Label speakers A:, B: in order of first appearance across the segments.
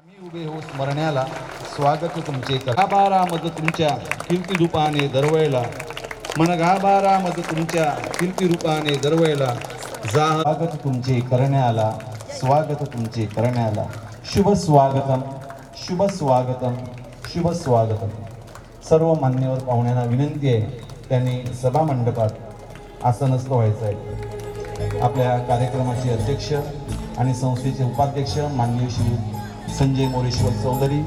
A: मी उभे हो स्मरण्याला स्वागत तुमचे गाभारामध तुमच्या कीर्तिरूपाने दरवळला मन गाभारामध तुमच्या कीर्तिरूपाने दरवळला स्वागत तुमचे करण्याला स्वागत तुमचे करण्याला शुभ स्वागतम शुभ स्वागतम शुभ स्वागतम. सर्व मान्यवर पाहुण्यांना विनंती आहे त्यांनी सभा मंडपात आसनस्थ व्हायचं आहे. आपल्या कार्यक्रमाचे अध्यक्ष आणि संस्थेचे उपाध्यक्ष माननीय श्री संजय मोरेश्वर चौधरी,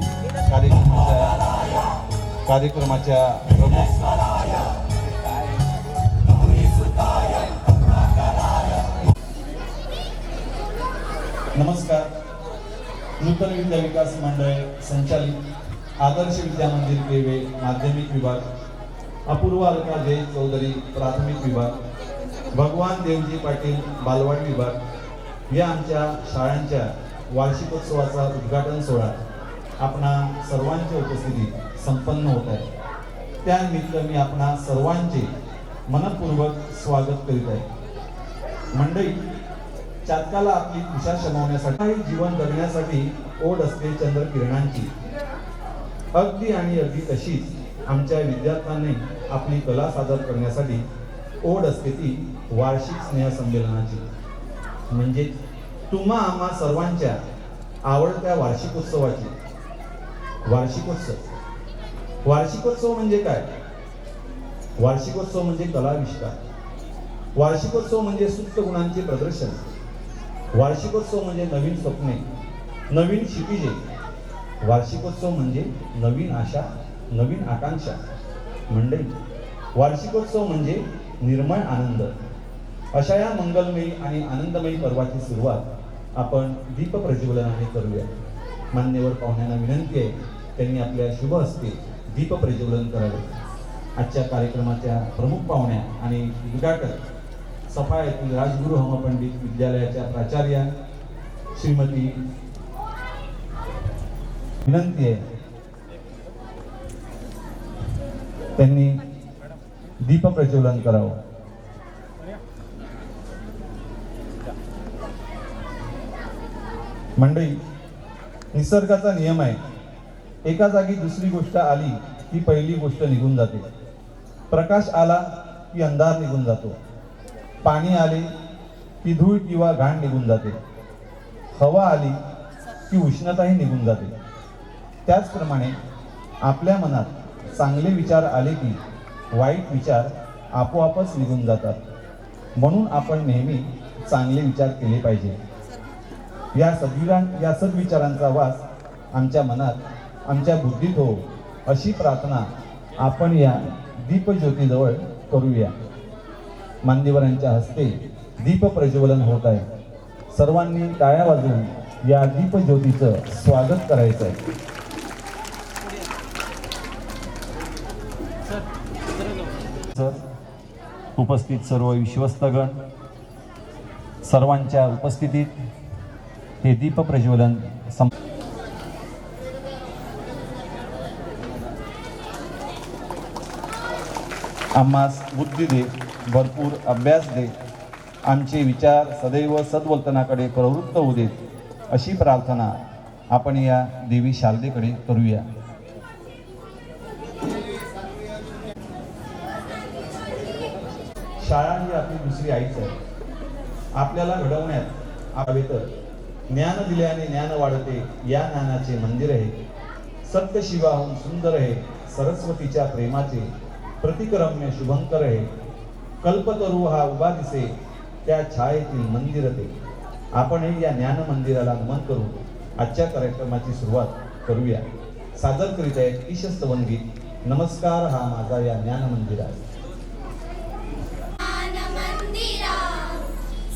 A: कार्यक्रमाच्या प्रमुख नमस्कार. नूतन विद्या विकास मंडळ संचालित आदर्श विद्या मंदिर पेवे माध्यमिक विभाग, अपूर्व अलका जय चौधरी प्राथमिक विभाग, भगवान देवजी पाटील बालवाडी विभाग या आमच्या शाळांच्या वार्षिकोत्सवाचा उद्घाटन सोहळा आपणा सर्वांच्या उपस्थितीत संपन्न होत आहे. त्यानिमित्त मी आपणा सर्वांचे मनपूर्वक स्वागत करीत आहे. मंडळी, चातकाला आपली दिशा शमवण्यासाठी जीवन जगण्यासाठी ओढ असते चंद्रकिरणांची. अगदी आणि अगदी तशीच आमच्या विद्यार्थ्यांनी आपली कला सादर करण्यासाठी ओढ असते ती वार्षिक स्नेहसंमेलनाची, म्हणजे तुम्हा आम्हा सर्वांच्या आवडत्या वार्षिकोत्सवाची. वार्षिकोत्सव म्हणजे काय? वार्षिकोत्सव म्हणजे कलाविष्कार. वार्षिकोत्सव म्हणजे सुप्त गुणांचे प्रदर्शन. वार्षिकोत्सव म्हणजे नवीन स्वप्ने, नवीन क्षितिजे. वार्षिकोत्सव म्हणजे नवीन आशा, नवीन आकांक्षा. मंडळी, वार्षिकोत्सव म्हणजे निर्मळ आनंद. अशा या मंगलमयी आणि आनंदमयी पर्वाची सुरुवात आपण दीप प्रज्वलनाने करूया. मान्यवर पाहुण्यांना विनंती आहे त्यांनी आपल्या शुभ हस्ते दीप प्रज्वलन करावे. आजच्या कार्यक्रमाच्या प्रमुख पाहुण्या आणि उद्घाटक सफा येथील राजगुरू हमपंडित विद्यालयाच्या प्राचार्या श्रीमती विनंती आहे त्यांनी दीप प्रज्वलन करावं. मंडळी, निसर्गाचा नियम आहे, एका जागी दुसरी गोष्ट आली की पहिली गोष्ट निघून जाते. प्रकाश आला की अंधार निघून जातो. पाणी आले की धूळ किंवा घाण निघून जाते. हवा आली की उष्णताही निघून जाते. त्याचप्रमाणे आपल्या मनात चांगले विचार आले की वाईट विचार आपोआपच निघून जातात. म्हणून आपण नेहमी चांगले विचार केले पाहिजे. या सद्विचारांचा वास आमच्या मनात, आमच्या बुद्धीत हो, अशी प्रार्थना आपण या दीपज्योतीजवळ करूया. मान्यवरांच्या हस्ते दीप प्रज्वलन होत आहे. सर्वांनी टाळ्या वाजवून या दीपज्योतीचं स्वागत करायचं आहे. उपस्थित सर्व विश्वस्तगण, सर्वांच्या उपस्थितीत हे दीप प्रज्वलन आम्हास बुद्धी दे, भरपूर अभ्यास दे, आमचे विचार सदैव सद्वर्तनाकडे प्रवृत्त होऊ देत, अशी प्रार्थना आपण या देवी शारदेकडे करूया. शाळा ही आपली दुसरी आईच आहे. आपल्याला घडवण्यात आवे तर ज्ञान दिल्याने ज्ञान वाढते, या ज्ञानाचे मंदिर आहे. सत्य शिवाहून सुंदर आहे, सरस्वतीच्या प्रेमाचे प्रतिक्रम्य शुभंकर आहे. कल्पतरू हा उभा दिसे, त्या छायेतील मंदिर ते. आपणही या ज्ञान मंदिराला नमन करू आजच्या कार्यक्रमाची सुरुवात करूया. सादर करीत आहेत ईशस्तवन गीत, नमस्कार हा माझा या ज्ञान मंदिरा.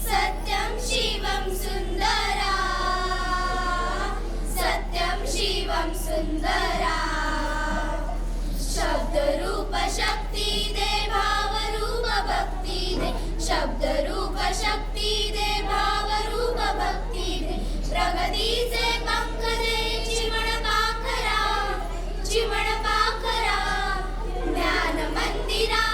B: सत्यं शिवं सुंदरा, सत्यं शिवं सुंदरा. शब्द रूप शक्ती दे, भाव रूप भक्ती दे. शब्द रूप शक्ती दे, भाव रूप भक्ती दे. प्रगतीचे पंख दे, चिमण पाखरा, चिमण पाखरा. ज्ञान मंदिरा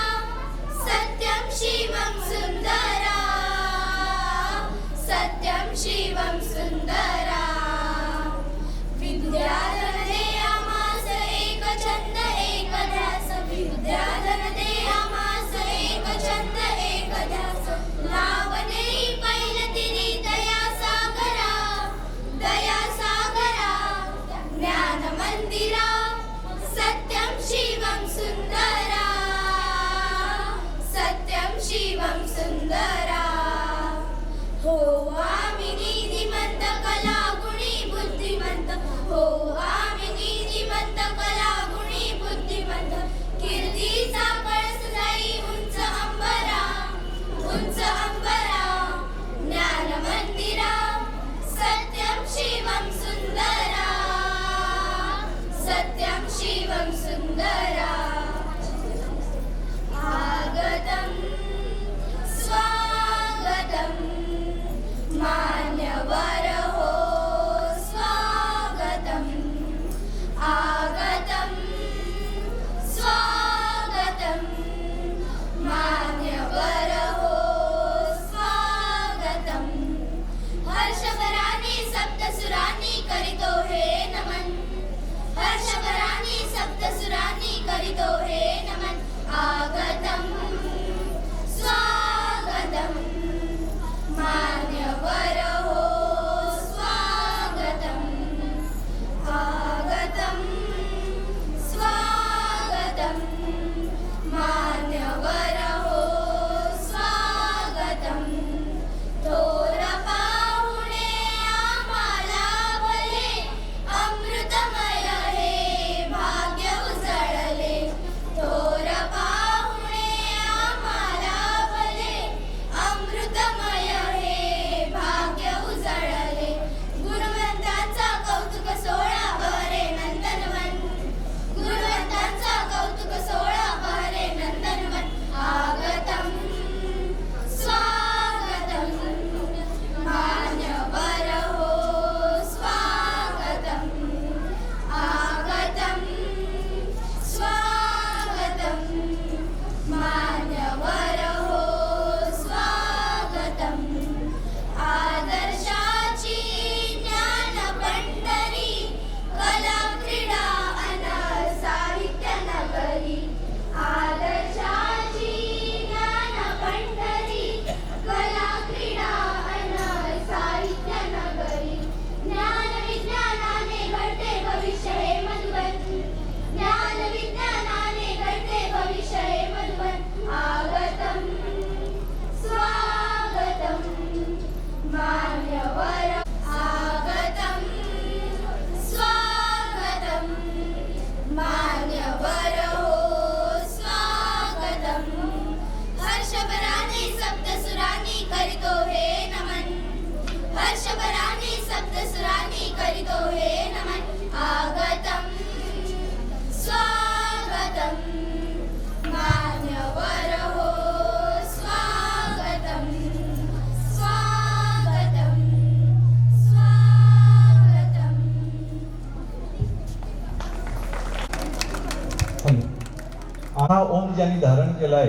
A: हा ओम ज्यांनी धारण केलाय,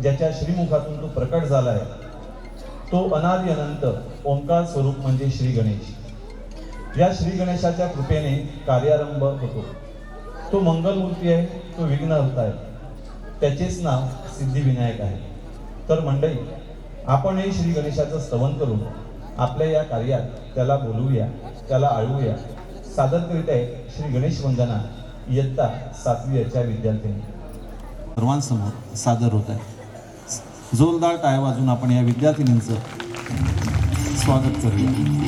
A: ज्याच्या श्रीमुखातून तो प्रकट झालाय, तो अनादि अनंत ओंकार स्वरूप म्हणजे श्री गणेश. या श्री गणेशाच्या कृपेने कार्यारंभ होतो. तो मंगलमूर्ती आहे, तो विघ्नहर्ता आहे. त्याचेच नाव सिद्धिविनायक आहे. तर मंडळी, आपणही श्री गणेशाचं स्तवन करून आपल्या या कार्यात त्याला बोलवूया, त्याला आळवूया. सादर करीत आहे श्री गणेश वंदना इयत्ता 7वी विद्यार्थ्यांनी. सर्वांसमोर सादर होत आहे. जोरदार टाळ्या वाजून आपण या विद्यार्थिनींचं स्वागत करूया.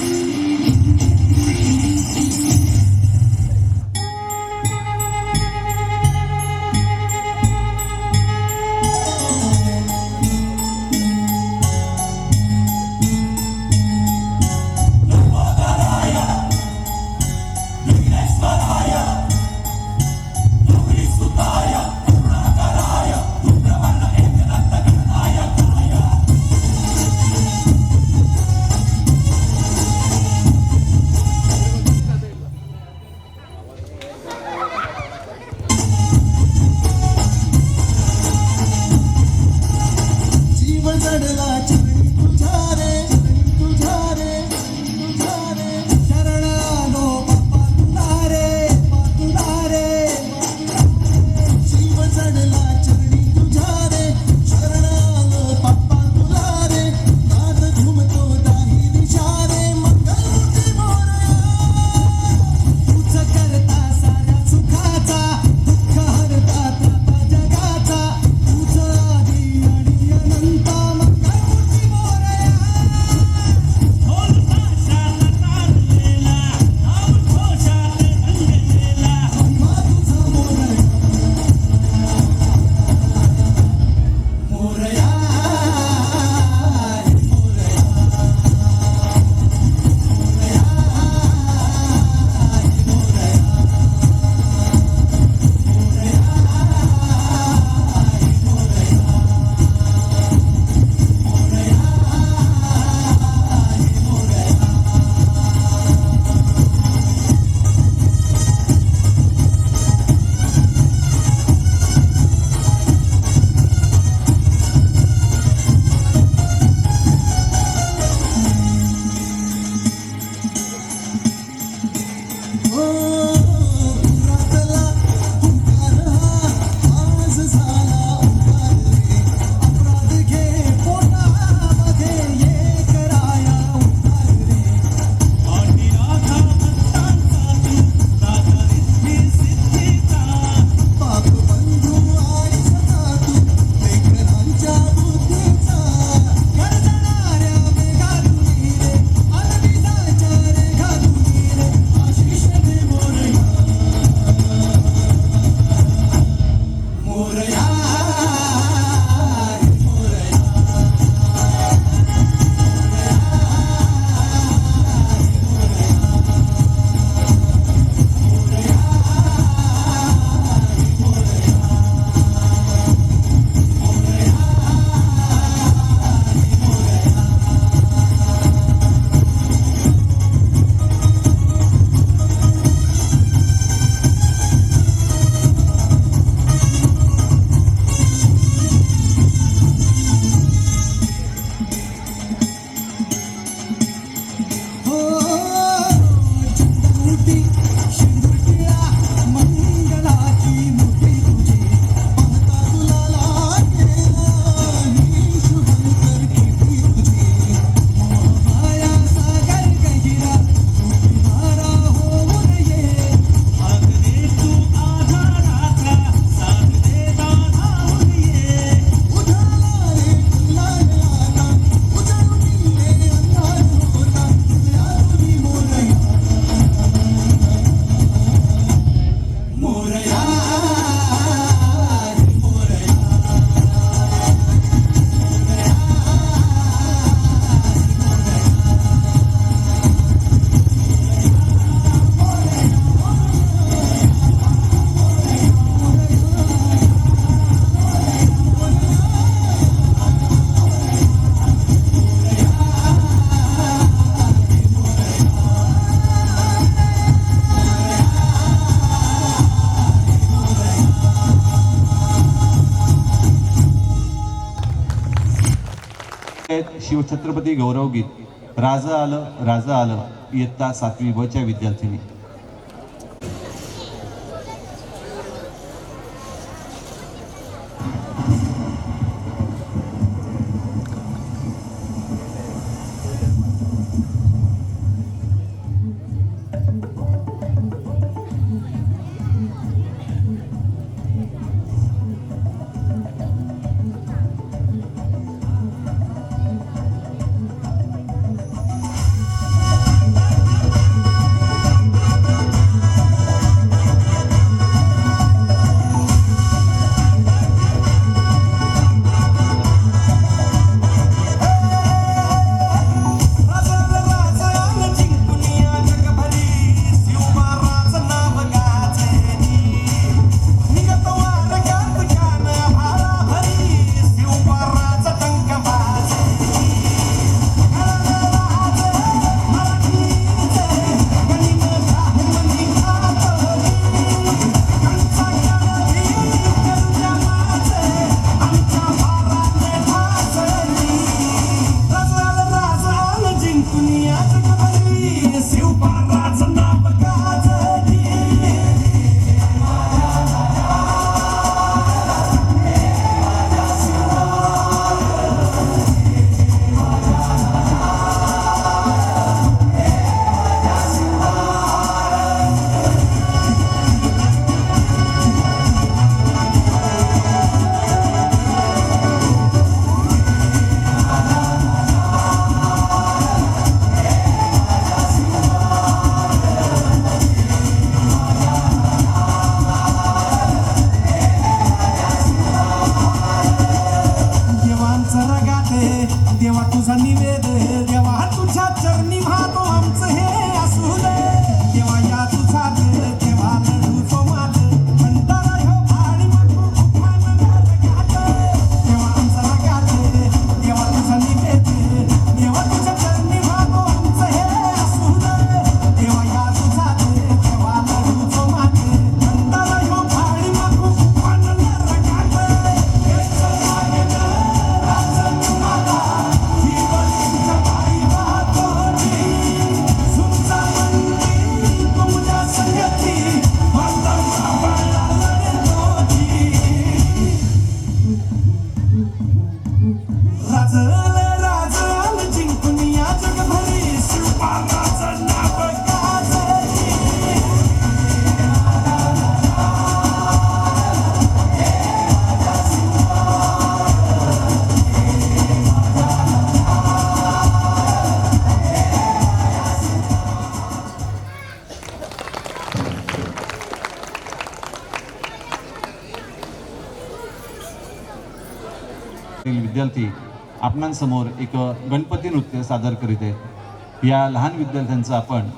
A: शिवछत्रपती गौरवगीत राज आलं इयत्ता 7वी ब च्या विद्यार्थिनी.
C: देवा तुझा निवेद देवा तुझ्या चरणी भातो आमचं हे असू दे देवा या तुझा देवा लढू तो मात भंडारा ह्यो भाडी मागू उखाण गात देवा आमचा गात देवा तुझा निवेद देवा तुझ्या चरणी भातो आमचं हे असू दे देवा या तुझा देवा लढू तो मात भंडारा ह्यो भाडी मागू उखाण गात
A: विद्यार्थी आपणांसमोर एक गणपती नृत्य सादर करीत आहेत. या लहान विद्यार्थ्यांचं आपण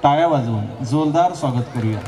A: टाळ्या वाजवून जोरदार स्वागत करूया.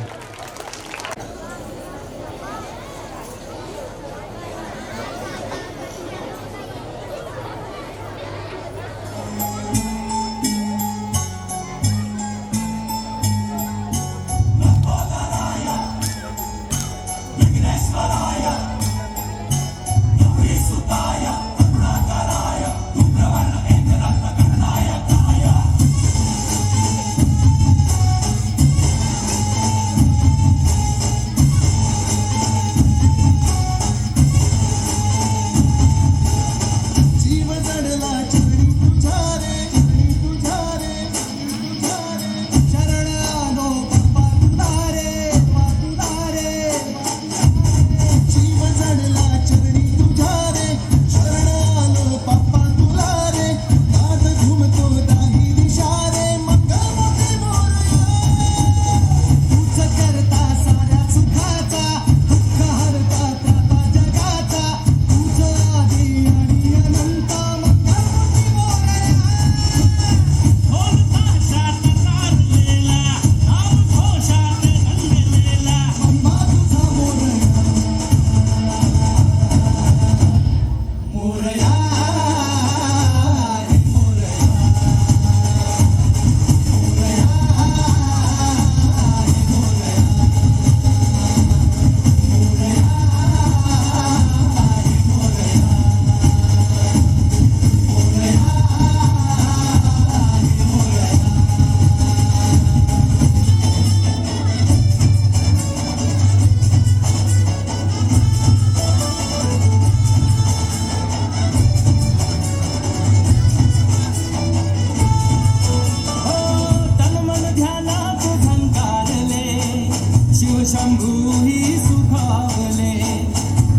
C: स्वयंभूही सुखावले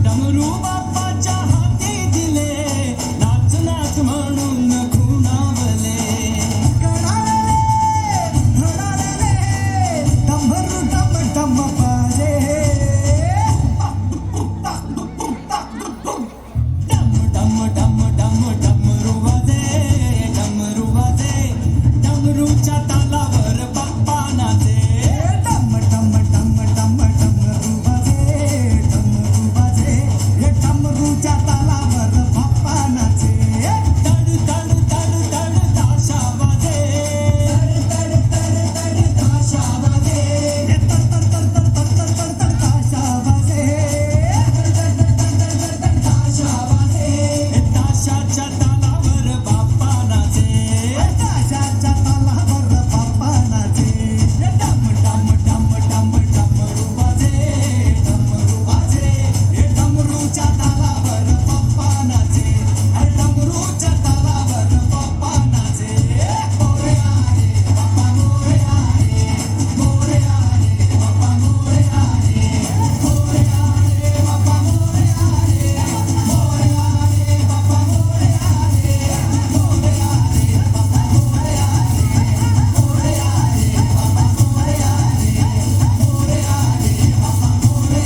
C: डमरू बाप्पाच्या हाती दिले नाच नाच म्हणून खुणावले कडाळले धडाळले डमरू डम डम पाले डम डम डम डमरू वाजे डमरूच्या तालावर बाप्पा नाचे डम डम डम डम डमरू वाजे हे डमरूच्या तालावर बाप्पा नाचे तड तड तड तड ताशा वाजे तड तड तड ताशा वाजे हे तड तड तड तड तड तड तड ताशा वाजे ताशा वाजे हे ताशाच्या तालावर बाप्पा नाचे ताशाच्या तालावर बाप्पा नाचे डम डम डम डम डमरू वाजे हे डमरूच्या तालावर बाप्पा नाचे अरे डमरूच्या तालावर बाप्पा नाचे मोरे आहे बाप्पा मोरे आहे मोरे आहे बाप्पा मोरे आहे मोरे आहे बाप्पा मोरे आहे मोरे आहे बाप्पा मोरे आहे मोरे आहे बाप्पा मोरे आहे मोरे आहे बाप्पा मोरे आहे मोरे आहे बाप्पा मोरे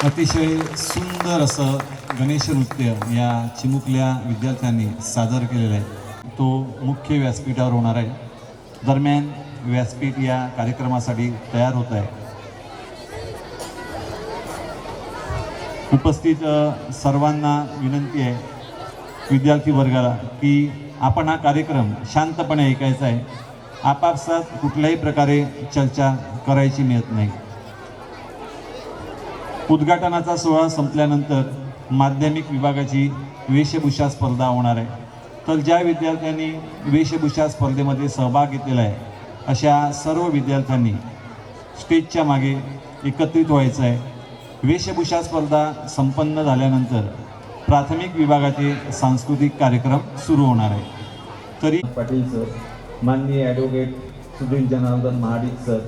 A: अतिशय सुंदर असं गणेश नृत्य या चिमुकल्या विद्यार्थ्यांनी सादर केलेलं आहे. तो मुख्य व्यासपीठावर होणार आहे. दरम्यान व्यासपीठ या कार्यक्रमासाठी तयार होत आहे. उपस्थित सर्वांना विनंती आहे, विद्यार्थी वर्गाला, की आपण हा कार्यक्रम शांतपणे ऐकायचा आहे. आपापसात कुठल्याही प्रकारे चर्चा करायची मिळत नाही. उद्घाटनाचा सोहळा संपल्यानंतर माध्यमिक विभागाची वेशभूषा स्पर्धा होणार आहे. तर ज्या विद्यार्थ्यांनी वेशभूषा स्पर्धेमध्ये सहभाग घेतलेला आहे अशा सर्व विद्यार्थ्यांनी स्टेजच्या मागे एकत्रित व्हायचं आहे. वेशभूषा स्पर्धा संपन्न झाल्यानंतर प्राथमिक विभागाचे सांस्कृतिक कार्यक्रम सुरू होणार आहे. तरी
D: पाटील सर, माननीय ॲडव्होकेट सुधीर जनार्दन महाडिक सर,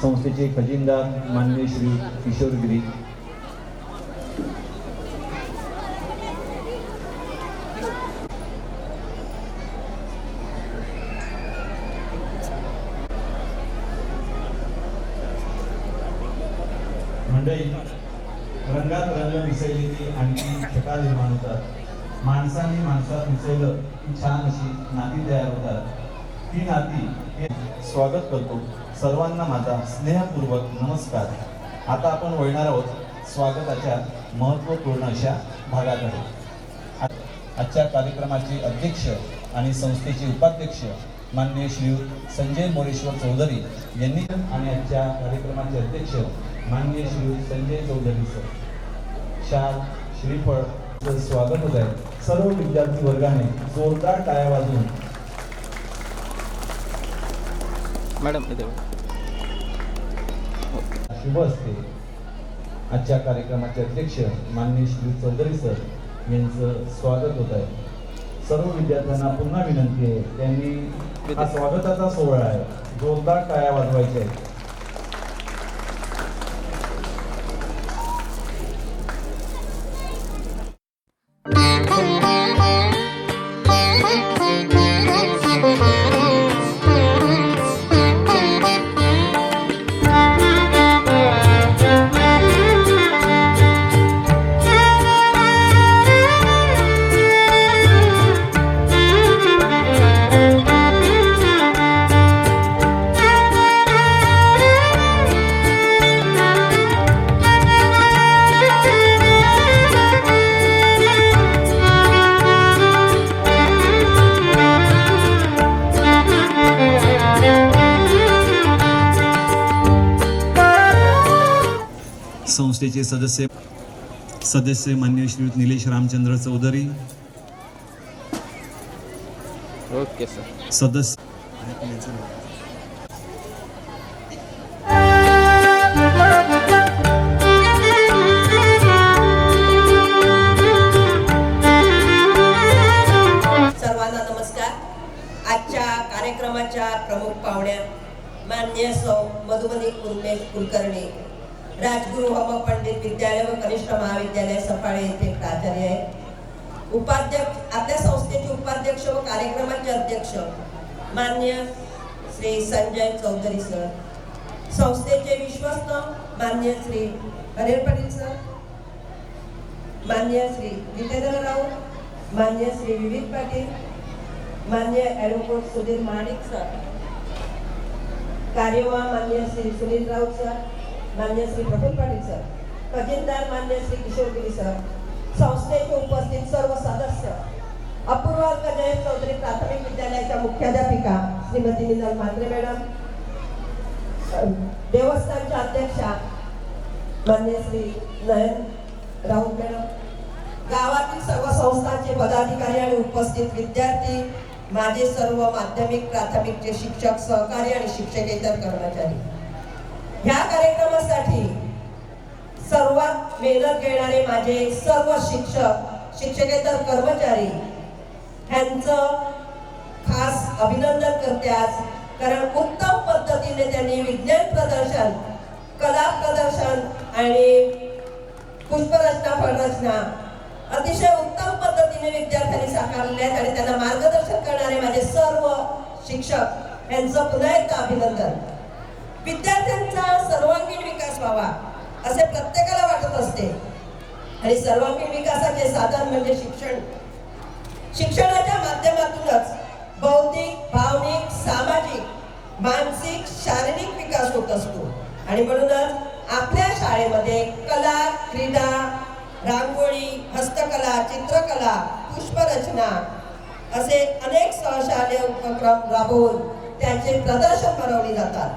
D: संस्थेचे खजिनदार माननीय श्री किशोर गिरी,
A: मंडळी, रंगात रंग मिसळले की आणखी छटा निर्माण होतात. माणसांनी माणसात मिसळलं की छान अशी नाती तयार होतात. ती नाती हे स्वागत करतो. सर्वांना माझा स्नेहपूर्वक नमस्कार. आता आपण वळणार आहोत स्वागताच्या महत्त्वपूर्ण अशा भागाकडे. आजच्या कार्यक्रमाचे अध्यक्ष आणि संस्थेचे उपाध्यक्ष माननीय श्री संजय मोरेश्वर चौधरी यांनी आणि आजच्या कार्यक्रमाचे अध्यक्ष माननीय श्री संजय चौधरी सर, शाल श्रीफळ स्वागत होत आहे. सर्व विद्यार्थी वर्गाने जोरदार टाळ्या वाजवून
E: मॅडम
A: शुभ असते. आजच्या कार्यक्रमाचे अध्यक्ष माननीय श्री चौधरी सर यांचं स्वागत होत आहे. सर्व विद्यार्थ्यांना पुन्हा विनंती आहे, त्यांनी हा स्वागताचा सोहळा आहे, जोरदार टाळ्या वाजवायच्या आहेत. संस्थेचे सदस्य माननीय श्रीयुत निलेश रामचंद्र चौधरी,
E: ओके सर.
A: सदस्य
F: पाहुण्या, मान्य सौ मधुबनी उर्मेश कुलकर्णी, राजगुरु होम पंडित विद्यालय व कनिष्ठ महाविद्यालय सफाळे येथे प्राचार्य आहे. उपाध्यक्ष, आपल्या संस्थेचे उपाध्यक्ष व कार्यक्रमाचे अध्यक्ष मान्य श्री संजय चौधरी सर, संस्थेचे विश्वस्त मान्य श्री हरेर पाटील सर, मान्य श्री जितेंद्र राऊत, मान्य श्री विविध पाटील, मान्य ॲडव्होकेट सुधीर महाडिक सर, कार्यवाह मान्य श्री सुनील राऊत सर, मान्य श्री प्रफुल्ल पाटील सर, खजिनदार मान्य श्री किशोर गिरी सर, संस्थेचे उपस्थित सर्व सदस्य, अपूर्वा जयंत चौधरी प्राथमिक विद्यालयाच्या मुख्याध्यापिका श्रीमती नीलम म्हात्रे मॅडम, देवस्थानच्या अध्यक्षा मान्य श्री नयन राऊत मॅडम, गावातील सर्व संस्थांचे पदाधिकारी आणि उपस्थित विद्यार्थी, माझे सर्व माध्यमिक प्राथमिकचे शिक्षक, सहकारी आणि शिक्षकेतर कर्मचारी, ह्या कार्यक्रमासाठी सर्वात मेहनत घेणारे माझे सर्व शिक्षक, शिक्षकेतर कर्मचारी ह्यांचं खास अभिनंदन करते आज. कारण उत्तम पद्धतीने त्यांनी विज्ञान प्रदर्शन, कला प्रदर्शन आणि पुष्परचना, फळरचना अतिशय उत्तम पद्धतीने विद्यार्थ्यांनी साकारले आहेत आणि त्यांना मार्गदर्शन करणारे माझे सर्व शिक्षक यांचं पुन्हा एकदा अभिनंदन. विद्यार्थ्यांचा सर्वांगीण विकास व्हावा असे प्रत्येकाला वाटत असते आणि सर्वांगीण विकासाचे साधन म्हणजे शिक्षण. शिक्षणाच्या माध्यमातूनच बौद्धिक, भावनिक, सामाजिक, मानसिक, शारीरिक विकास होत असतो आणि म्हणूनच आपल्या शाळेमध्ये कला, क्रीडा, रांगोळी, हस्तकला, चित्रकला, पुष्परचना असे अनेक सहशालेय उपक्रम राबवून त्यांचे प्रदर्शन भरवले जातात.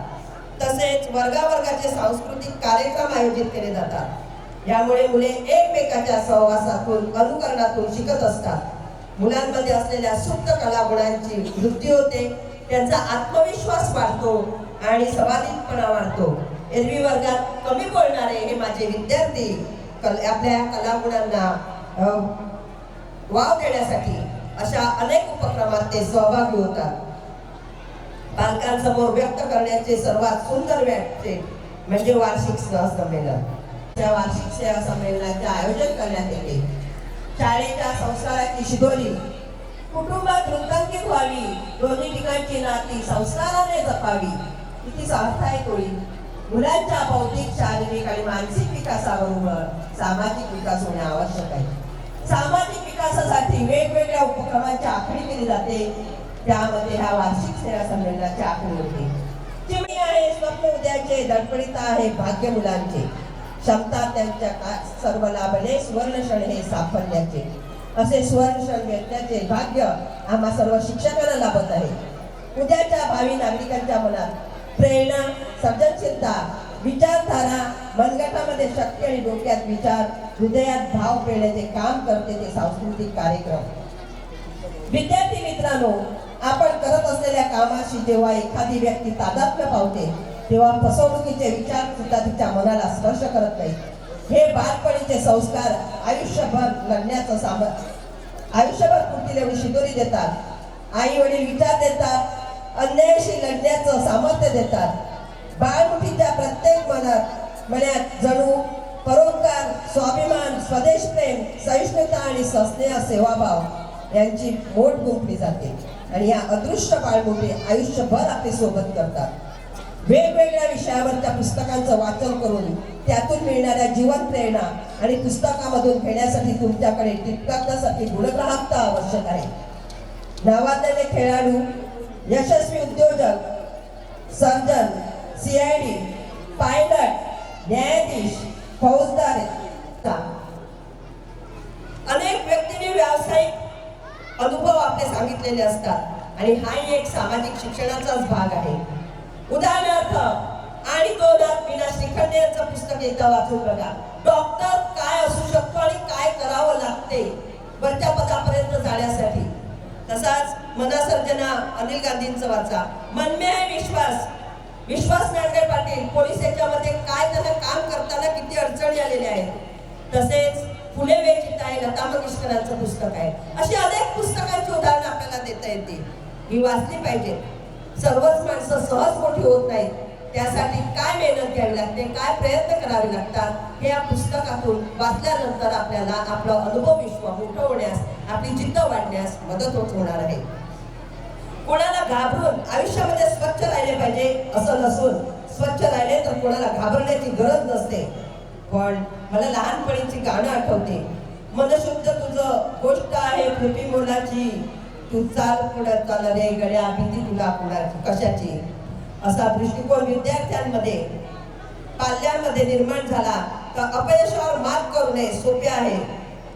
F: तसेच वर्गावर्गाचे सांस्कृतिक कार्यक्रम आयोजित केले जातात. यामुळे मुले एकमेकाच्या सहवासातून, अनुकरणातून शिकत असतात. मुलांमध्ये असलेल्या सुप्त कलागुणांची वृद्धी होते, त्यांचा आत्मविश्वास वाढतो आणि समाधितपणा वाढतो. एरवी वर्गात कमी बोलणारे हे माझे विद्यार्थी आपल्या कलागुणांना वाव देण्यासाठी अशा अनेक उपक्रमात ते सहभागी होतात. बालकांसमोर व्यक्त करण्याचे सर्वात सुंदर व्यासपीठ म्हणजे वार्षिक सहसंमेलन. त्या वार्षिक सेवा संमेलनाचे आयोजन करण्यात येते. शाळेच्या संस्काराची शिदोरी कुटुंबात वृत्तांकित व्हावी, दोन्ही ठिकाणची नाती संस्काराने जपावी, किती सार्थायक होईल. मुलांच्या बौद्धिक, शारीरिक आणि मानसिक विकासाबरोबर सामाजिक विकास होणे आवश्यक आहे. सामाजिक विकासासाठी वेगवेगळ्या उपक्रमांची आखणी केली जाते. त्यामध्ये ह्या वार्षिक सेवा संमेलनाची आखणी होते. चिमणी आहे स्वप्न उद्याचे, धडपडीत आहे भाग्य मुलांचे, क्षमता त्यांच्या सर्व लाभले, सुवर्णक्षण हे साफल्याचे. असे सुवर्णक्षण भेटण्याचे भाग्य आम्हा सर्व शिक्षकांना लाभत आहे. उद्याच्या भावी नागरिकांच्या मनात प्रेरणा, सर्जनशीलता, विचारधारा, मनगटामध्ये शक्ती आणि डोक्यात विचार, हृदयात भाव पेरण्याचे काम करते ते सांस्कृतिक कार्यक्रम. विद्यार्थी मित्रांनो, आपण करत असलेल्या कामाशी जेव्हा एखादी व्यक्ती तादात्म्य पावते तेव्हा फसवणुकीचे विचार सुद्धा तिच्या मनाला स्पर्श करत नाही. हे बालपणीचे संस्कार आयुष्यभर लढण्याचं आयुष्यभर पुढील एवढी शिदोरी देतात. आई वडील विचार देतात, अन्यायाशी लढण्याचं सामर्थ्य देतात. बाळमुठीच्या प्रत्येक मनात जणू परोपकार, स्वाभिमान, स्वदेश प्रेम, सहिष्णुता आणि सस्नेह सेवाभाव यांची मोठ गुंफली जाते आणि या अदृश्य बाळमुठी आयुष्यभर आपले सोबत करतात. वेगवेगळ्या विषयावरच्या पुस्तकांचं वाचन करून त्यातून मिळणाऱ्या जीवन प्रेरणा आणि पुस्तकामधून घेण्यासाठी तुमच्याकडे टिपकासाठी गुणग्राहकता आवश्यक आहे. नावाजलेले खेळाडू, यशस्वी उद्योजक, सर्जन, CID, पायलट, न्यायाधीश, फौजदार अनेक व्यक्तींनी व्यावसायिक अनुभव आपले सांगितलेले असतात आणि हाही एक सामाजिक शिक्षणाचाच भाग आहे. उदाहरणार्थ, आणि तो नाथ मीना श्रीखंडे यांचं पुस्तक एकदा वाचून बघा. डॉक्टर काय असू शकतो आणि काय करावं लागते वरच्या पदापर्यंत जाण्यासाठी. तसाच मनसर्जना अनिल गांधींचं वाचा. मन में है विश्वास, विश्वास नांदेड पाटील, पोलीस याच्यामध्ये काय त्यांना काम करताना किती अडचणी आलेल्या आहेत. तसेच फुले वेचित आहे, लता मंगेशकरांचं पुस्तक आहे. अशी अनेक पुस्तकांची उदाहरणं आपल्याला देता येतील. ही वाचली पाहिजेत. सर्वच माणसं सहज मोठी होत नाहीत. त्यासाठी काय मेहनत घ्यावी लागते, काय प्रयत्न करावे लागतात हे या पुस्तकातून वाचल्यानंतर आपल्याला आपला अनुभव विश्व मोठं होण्यास, आपली जिद्द वाढण्यास मदत होणार आहे. कोणाला घाबरून आयुष्यामध्ये स्वच्छ राहिले पाहिजे असं नसून, स्वच्छ राहिले तर कोणाला घाबरण्याची गरज नसते. पण मला लहानपणीची गाणं आठवते, मनशुद्ध तुझं गोष्ट आहे कृती मोलाची, तू चाल पुढे चाल रे गड्या भीती तुला कुणाची कशाची. असा दृष्टिकोन विद्यार्थ्यांमध्ये पाल्यांमध्ये निर्माण झाला तर अपयशावर मात करणे सोपे आहे,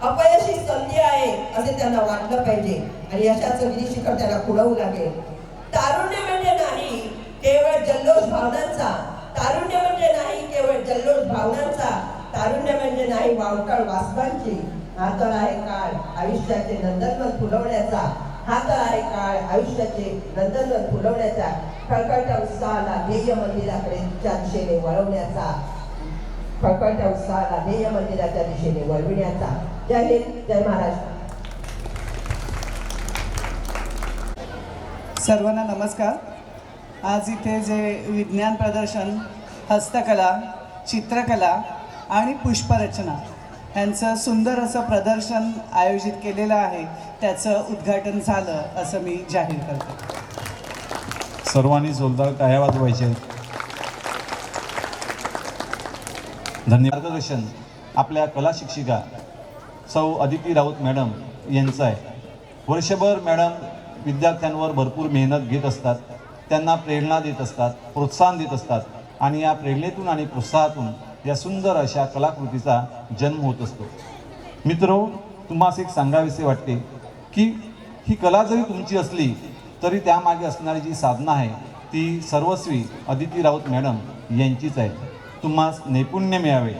F: अपयश ही संधी आहे असे त्यांना वाटलं पाहिजे आणि यशाचं गिरीशिखर त्यांना खुडवू लागेल. तारुण्य म्हणजे नाही केवळ जल्लोष भावनांचा, तारुण्य म्हणजे नाही केवळ जल्लोष भावनांचा, तारुण्य म्हणजे नाही वावटळ वासनांची. हा तर आहे काळ आयुष्याचे नंदनवन फुलवण्याचा, हा तर आहे काळ आयुष्याचे नंदनवन फुलवण्याचा, खळखळत्या उत्साहाला ध्येय मंदिराकडे दिशेने वळवण्याचा, खळखळत्या उत्साहाला ध्येय मंदिराच्या दिशेने वळविण्याचा. जय हिंद, जय महाराष्ट्र.
G: सर्वांना नमस्कार. आज इथे जे विज्ञान प्रदर्शन, हस्तकला, चित्रकला आणि पुष्परचना यांचं सुंदर असं प्रदर्शन आयोजित केलेलं आहे, त्याचं उद्घाटन झालं असं मी जाहीर करते.
A: सर्वांनी जोरदार टाळ्या वाजवायच्या. धन्यवाद. मार्गदर्शन आपल्या कला शिक्षिका सौ अदिती राऊत मॅडम यांचं आहे. वर्षभर मॅडम विद्यार्थ्यांवर भरपूर मेहनत घेत असतात, त्यांना प्रेरणा देत असतात, प्रोत्साहन देत असतात आणि या प्रेरणेतून आणि प्रोत्साहातून या सुंदर अशा कलाकृतीचा जन्म होत असतो. मित्रो, तुम्हाला एक सांगावेसे वाटते की ही कला जरी तुमची असली तरी त्यामागे असणारी जी साधना आहे ती सर्वस्वी अदिती राऊत मॅडम यांचीच आहे. तुम्हास नैपुण्य मिळावे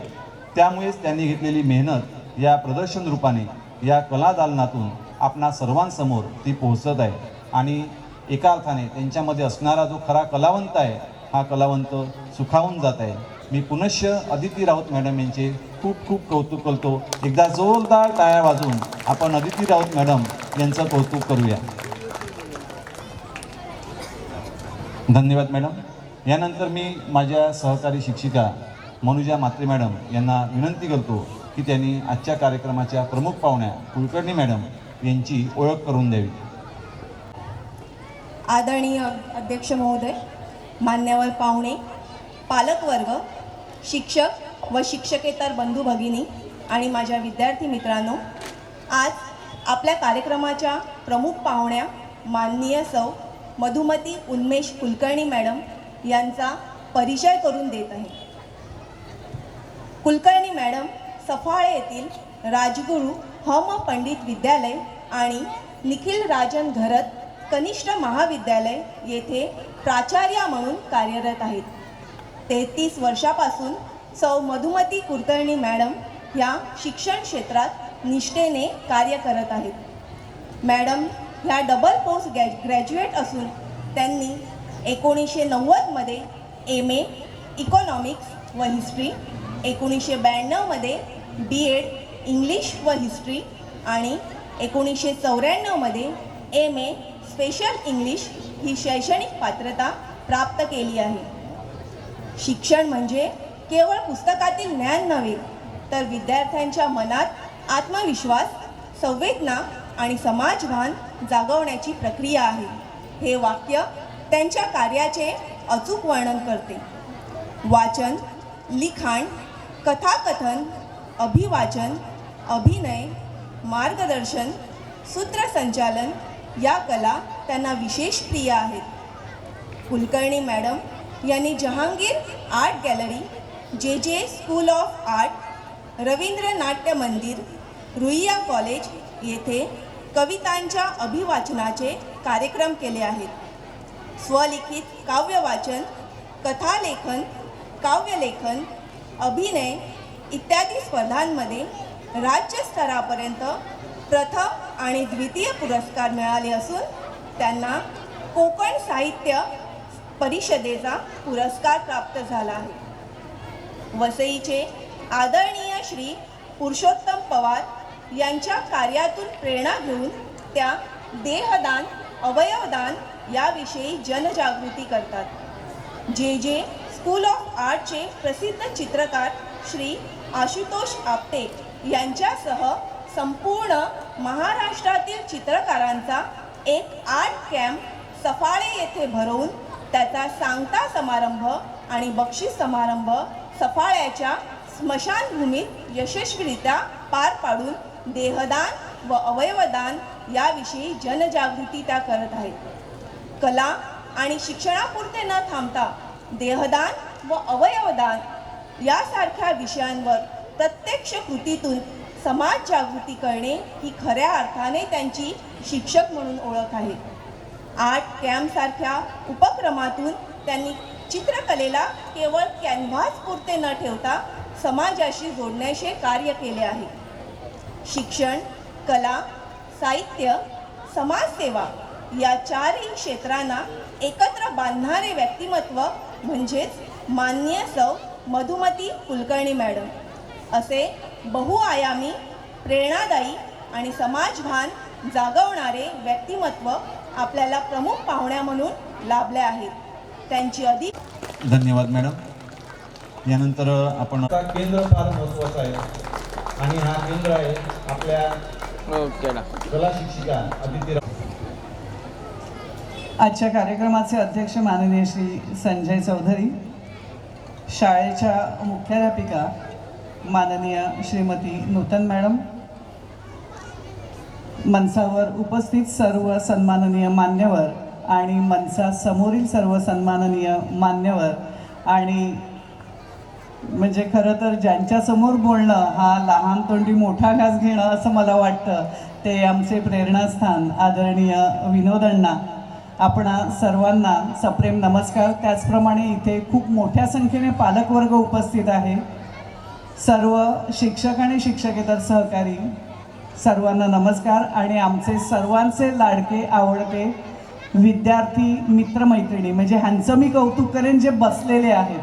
A: त्यामुळेच त्यांनी घेतलेली मेहनत या प्रदर्शन रूपाने या कला दालनातून आपणा सर्वांसमोर ती पोहोचत आहे आणि एका अर्थाने त्यांच्यामध्ये असणारा जो खरा कलावंत आहे हा कलावंत सुखावून जात आहे. मी पुनश्च अदिती राऊत मॅडम यांचे खूप खूप कौतुक करतो. एकदा जोरदार टाळ्या वाजवून आपण अदिती राऊत मॅडम यांचं कौतुक करूया. धन्यवाद मॅडम. यानंतर मी माझ्या सहकारी शिक्षिका मनुजा म्हात्रे मॅडम यांना विनंती करतो की त्यांनी आजच्या कार्यक्रमाच्या प्रमुख पाहुण्या कुलकर्णी मॅडम यांची ओळख करून द्यावी.
H: आदरणीय अध्यक्ष महोदय, मान्यवर पाहुणे, पालकवर्ग, शिक्षक व शिक्षकेतर बंधू भगिनी आणि माझ्या विद्यार्थी मित्रांनो, आज आपल्या कार्यक्रमाच्या प्रमुख पाहुण्या माननीय सौ मधुमती उन्मेष कुलकर्णी मॅडम यांचा परिचय करून देत आहे. कुलकर्णी मॅडम सफाळे येथील राजगुरू हम पंडित विद्यालय आणि निखिल राजन घरत कनिष्ठ महाविद्यालय येथे प्राचार्य म्हणून कार्यरत आहेत. 33 वर्षापासून सौ मधुमती कुलकर्णी मॅडम ह्या शिक्षण क्षेत्रात निष्ठेने कार्य करत आहेत. मॅडम ह्या डबल पोस्ट ग्रॅज्युएट असून त्यांनी 1990मध्ये MA इकॉनॉमिक्स व हिस्ट्री, 1992मध्ये BEd इंग्लिश व हिस्ट्री आणि 1994मध्ये MA स्पेशल इंग्लिश ही शैक्षणिक पात्रता प्राप्त केली आहे. शिक्षण म्हणजे केवळ पुस्तकातील ज्ञान नव्हे तर विद्यार्थ्यांच्या मनात आत्मविश्वास, संवेदना आणि समाजभान जागवण्याची प्रक्रिया आहे. हे वाक्य त्यांच्या कार्याचे अचूक वर्णन करते. वाचन, लिखाण, कथाकथन, अभिवाचन, अभिनय, मार्गदर्शन, सूत्रसंचालन या कला त्यांना विशेष प्रिय आहेत. कुलकर्णी मॅडम यांनी Jahangir art gallery, JJ school of art, Ravindra नाट्य मंदिर, रुईया कॉलेज येथे कवितांच्या अभिवाचनाचे कार्यक्रम केले आहेत. स्वलिखित काव्यवाचन, कथालेखन, काव्यलेखन, अभिनय इत्यादी स्पर्धांमध्ये राज्यस्तरापर्यंत प्रथम आणि द्वितीय पुरस्कार मिळाले असून त्यांना कोकण साहित्य परिषदेचा पुरस्कार प्राप्त झाला आहे. वसईचे आदरणीय श्री पुरुषोत्तम पवार यांच्या कार्यातून प्रेरणा घेऊन त्या देहदान अवयवदान याविषयी जनजागृती करतात. जे स्कूल ऑफ आर्टचे प्रसिद्ध चित्रकार श्री आशुतोष आपटे यांच्यासह संपूर्ण महाराष्ट्रातील चित्रकारांचा एक आर्ट कॅम्प सफाळे येथे भरवून त्याचा सांगता समारंभ आणि बक्षीस समारंभ सफाळ्याच्या स्मशानभूमीत यशस्वीरित्या पार पाडून देहदान व अवयवदान याविषयी जनजागृती त्या करत आहेत. कला आणि शिक्षणापुरते न थांबता देहदान व अवयवदान यासारख्या विषयांवर प्रत्यक्ष कृतीतून समाज जागृती करणे ही खऱ्या अर्थाने त्यांची शिक्षक म्हणून ओळख आहे. आर्ट कॅम्पसारख्या उपक्रमातून त्यांनी चित्रकलेला केवळ कॅनव्हास पुरते न ठेवता समाजाशी जोडण्याचे कार्य केले आहे. शिक्षण, कला, साहित्य, समाजसेवा या चारही क्षेत्रांना एकत्र बांधणारे व्यक्तिमत्व म्हणजेच माननीय सौ मधुमती कुलकर्णी मॅडम. असे बहुआयामी, प्रेरणादायी आणि समाजभान जागवणारे व्यक्तिमत्व आपल्याला प्रमुख पाहुण्या म्हणून लाभले आहेत. त्यांची अधिक
A: धन्यवाद मॅडम. यानंतर आपण आता केंद्र फार महत्त्वाचं आहे आणि हा केंद्र आहे आपल्या
E: ओके ना.
A: कला शिक्षिका अदिती राव.
G: आजच्या कार्यक्रमाचे अध्यक्ष माननीय श्री संजय चौधरी, शाळेच्या मुख्याध्यापिका माननीय श्रीमती नूतन मॅडम, मंचावर उपस्थित सर्व सन्माननीय मान्यवर आणि मंचासमोरील सर्व सन्माननीय मान्यवर आणि म्हणजे खरं तर ज्यांच्यासमोर बोलणं हा लहान तोंडी मोठा घास घेणं असं मला वाटतं, ते आमचे प्रेरणास्थान आदरणीय विनोदण्णा. आपणा सर्वांना सप्रेम नमस्कार. त्याचप्रमाणे इथे खूप मोठ्या संख्येने पालकवर्ग उपस्थित आहे. सर्व शिक्षक आणि शिक्षकेतर सहकारी सर्वांना नमस्कार. आणि आमचे सर्वांचे लाडके आवडते विद्यार्थी मित्रमैत्रिणी, म्हणजे ह्यांचं मी कौतुक करेन जे बसलेले आहेत,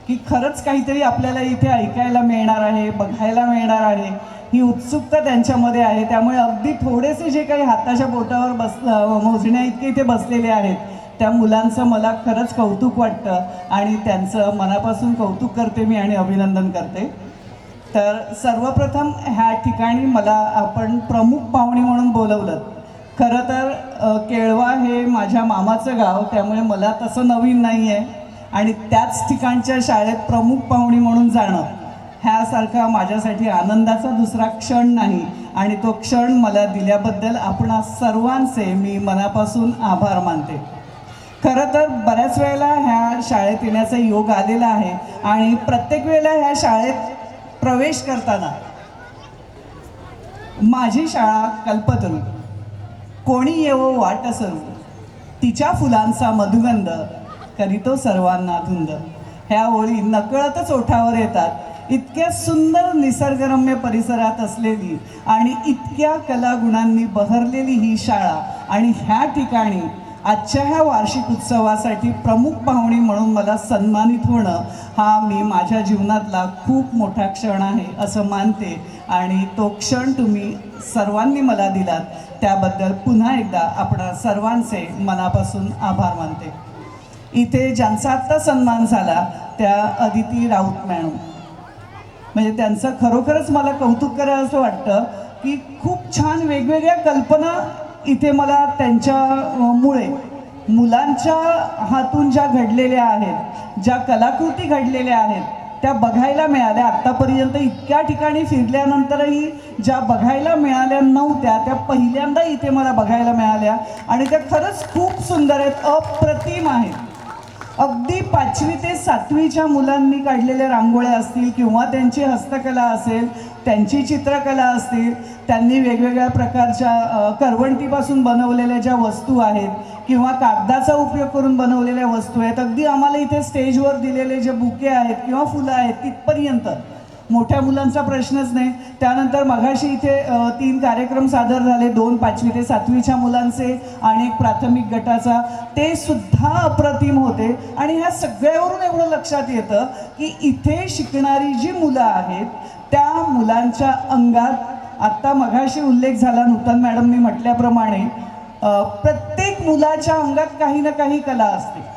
G: की खरंच काहीतरी आपल्याला इथे ऐकायला मिळणार आहे, बघायला मिळणार आहे, ही उत्सुकता त्यांच्यामध्ये आहे. त्यामुळे अगदी थोडेसे जे काही हाताच्या बोटावर मोजण्या इतके इथे बसलेले आहेत त्या मुलांचं मला खरंच कौतुक वाटतं आणि त्यांचं मनापासून कौतुक करते मी आणि अभिनंदन करते. तर सर्वप्रथम ह्या ठिकाणी मला आपण प्रमुख पाहुणे म्हणून बोलवलं. खरं तर केळवा हे माझ्या मामाचं गाव, त्यामुळे मला तसं नवीन नाही आहे आणि त्याच ठिकाणच्या शाळेत प्रमुख पाहुणे म्हणून जाणं ह्यासारखा माझ्यासाठी आनंदाचा दुसरा क्षण नाही आणि तो क्षण मला दिल्याबद्दल आपणा सर्वांचे मी मनापासून आभार मानते. खरं तर बऱ्याच वेळेला ह्या शाळेत येण्याचा योग आलेला आहे आणि प्रत्येक वेळेला ह्या शाळेत प्रवेश करताना माझी शाळा कल्पतरू, कोणी येवो वाट सरू, तिच्या फुलांचा मधुगंध करीतो सर्वांना धुंद, ह्या ओळी नकळतच ओठावर येतात. इतक्या सुंदर निसर्गरम्य परिसरात असलेली आणि इतक्या कलागुणांनी बहरलेली ही शाळा आणि ह्या ठिकाणी आजच्या ह्या वार्षिक उत्सवासाठी प्रमुख पाहुणी म्हणून मला सन्मानित होणं हा मी माझ्या जीवनातला खूप मोठा क्षण आहे असं मानते आणि तो क्षण तुम्ही सर्वांनी मला दिलात त्याबद्दल पुन्हा एकदा आपणा सर्वांचे मनापासून आभार मानते. इथे ज्यांचा आत्ता सन्मान झाला त्या अदिती राऊत मॅडम, म्हणजे त्यांचं खरोखरच मला कौतुक करावं असं वाटतं की खूप छान वेगवेगळ्या कल्पना इथे मला त्यांच्यामुळे मुलांच्या हातून ज्या घडलेल्या आहेत, ज्या कलाकृती घडलेल्या आहेत त्या बघायला मिळाल्या. आत्तापर्यंत इतक्या ठिकाणी फिरल्यानंतरही ज्या बघायला मिळाल्या नव्हत्या त्या पहिल्यांदा इथे मला बघायला मिळाल्या आणि त्या खरंच खूप सुंदर आहेत, अप्रतिम आहेत. अगदी 5वी ते 7वीच्या मुलांनी काढलेल्या रांगोळ्या असतील किंवा त्यांची हस्तकला असेल, त्यांची चित्रकला असतील, त्यांनी वेगवेगळ्या प्रकारच्या करवंटीपासून बनवलेल्या ज्या वस्तू आहेत किंवा कागदाचा उपयोग करून बनवलेल्या वस्तू आहेत, अगदी आम्हाला इथे स्टेजवर दिलेले जे बुके आहेत किंवा फुलं आहेत तिथपर्यंत मोठ्या मुलांचा प्रश्नच नाही. त्यानंतर मघाशी इथे 3 कार्यक्रम सादर झाले, 2 5वी ते 7वीच्या मुलांचे आणि एक प्राथमिक गटाचा, ते सुद्धा अप्रतिम होते. आणि ह्या सगळ्यावरून एवढं लक्षात येतं की इथे शिकणारी जी मुलं आहेत त्या मुलांच्या अंगात आत्ता मघाशी उल्लेख झाला नूतन मॅडमनी म्हटल्याप्रमाणे प्रत्येक मुलाच्या अंगात काही ना काही कला असते.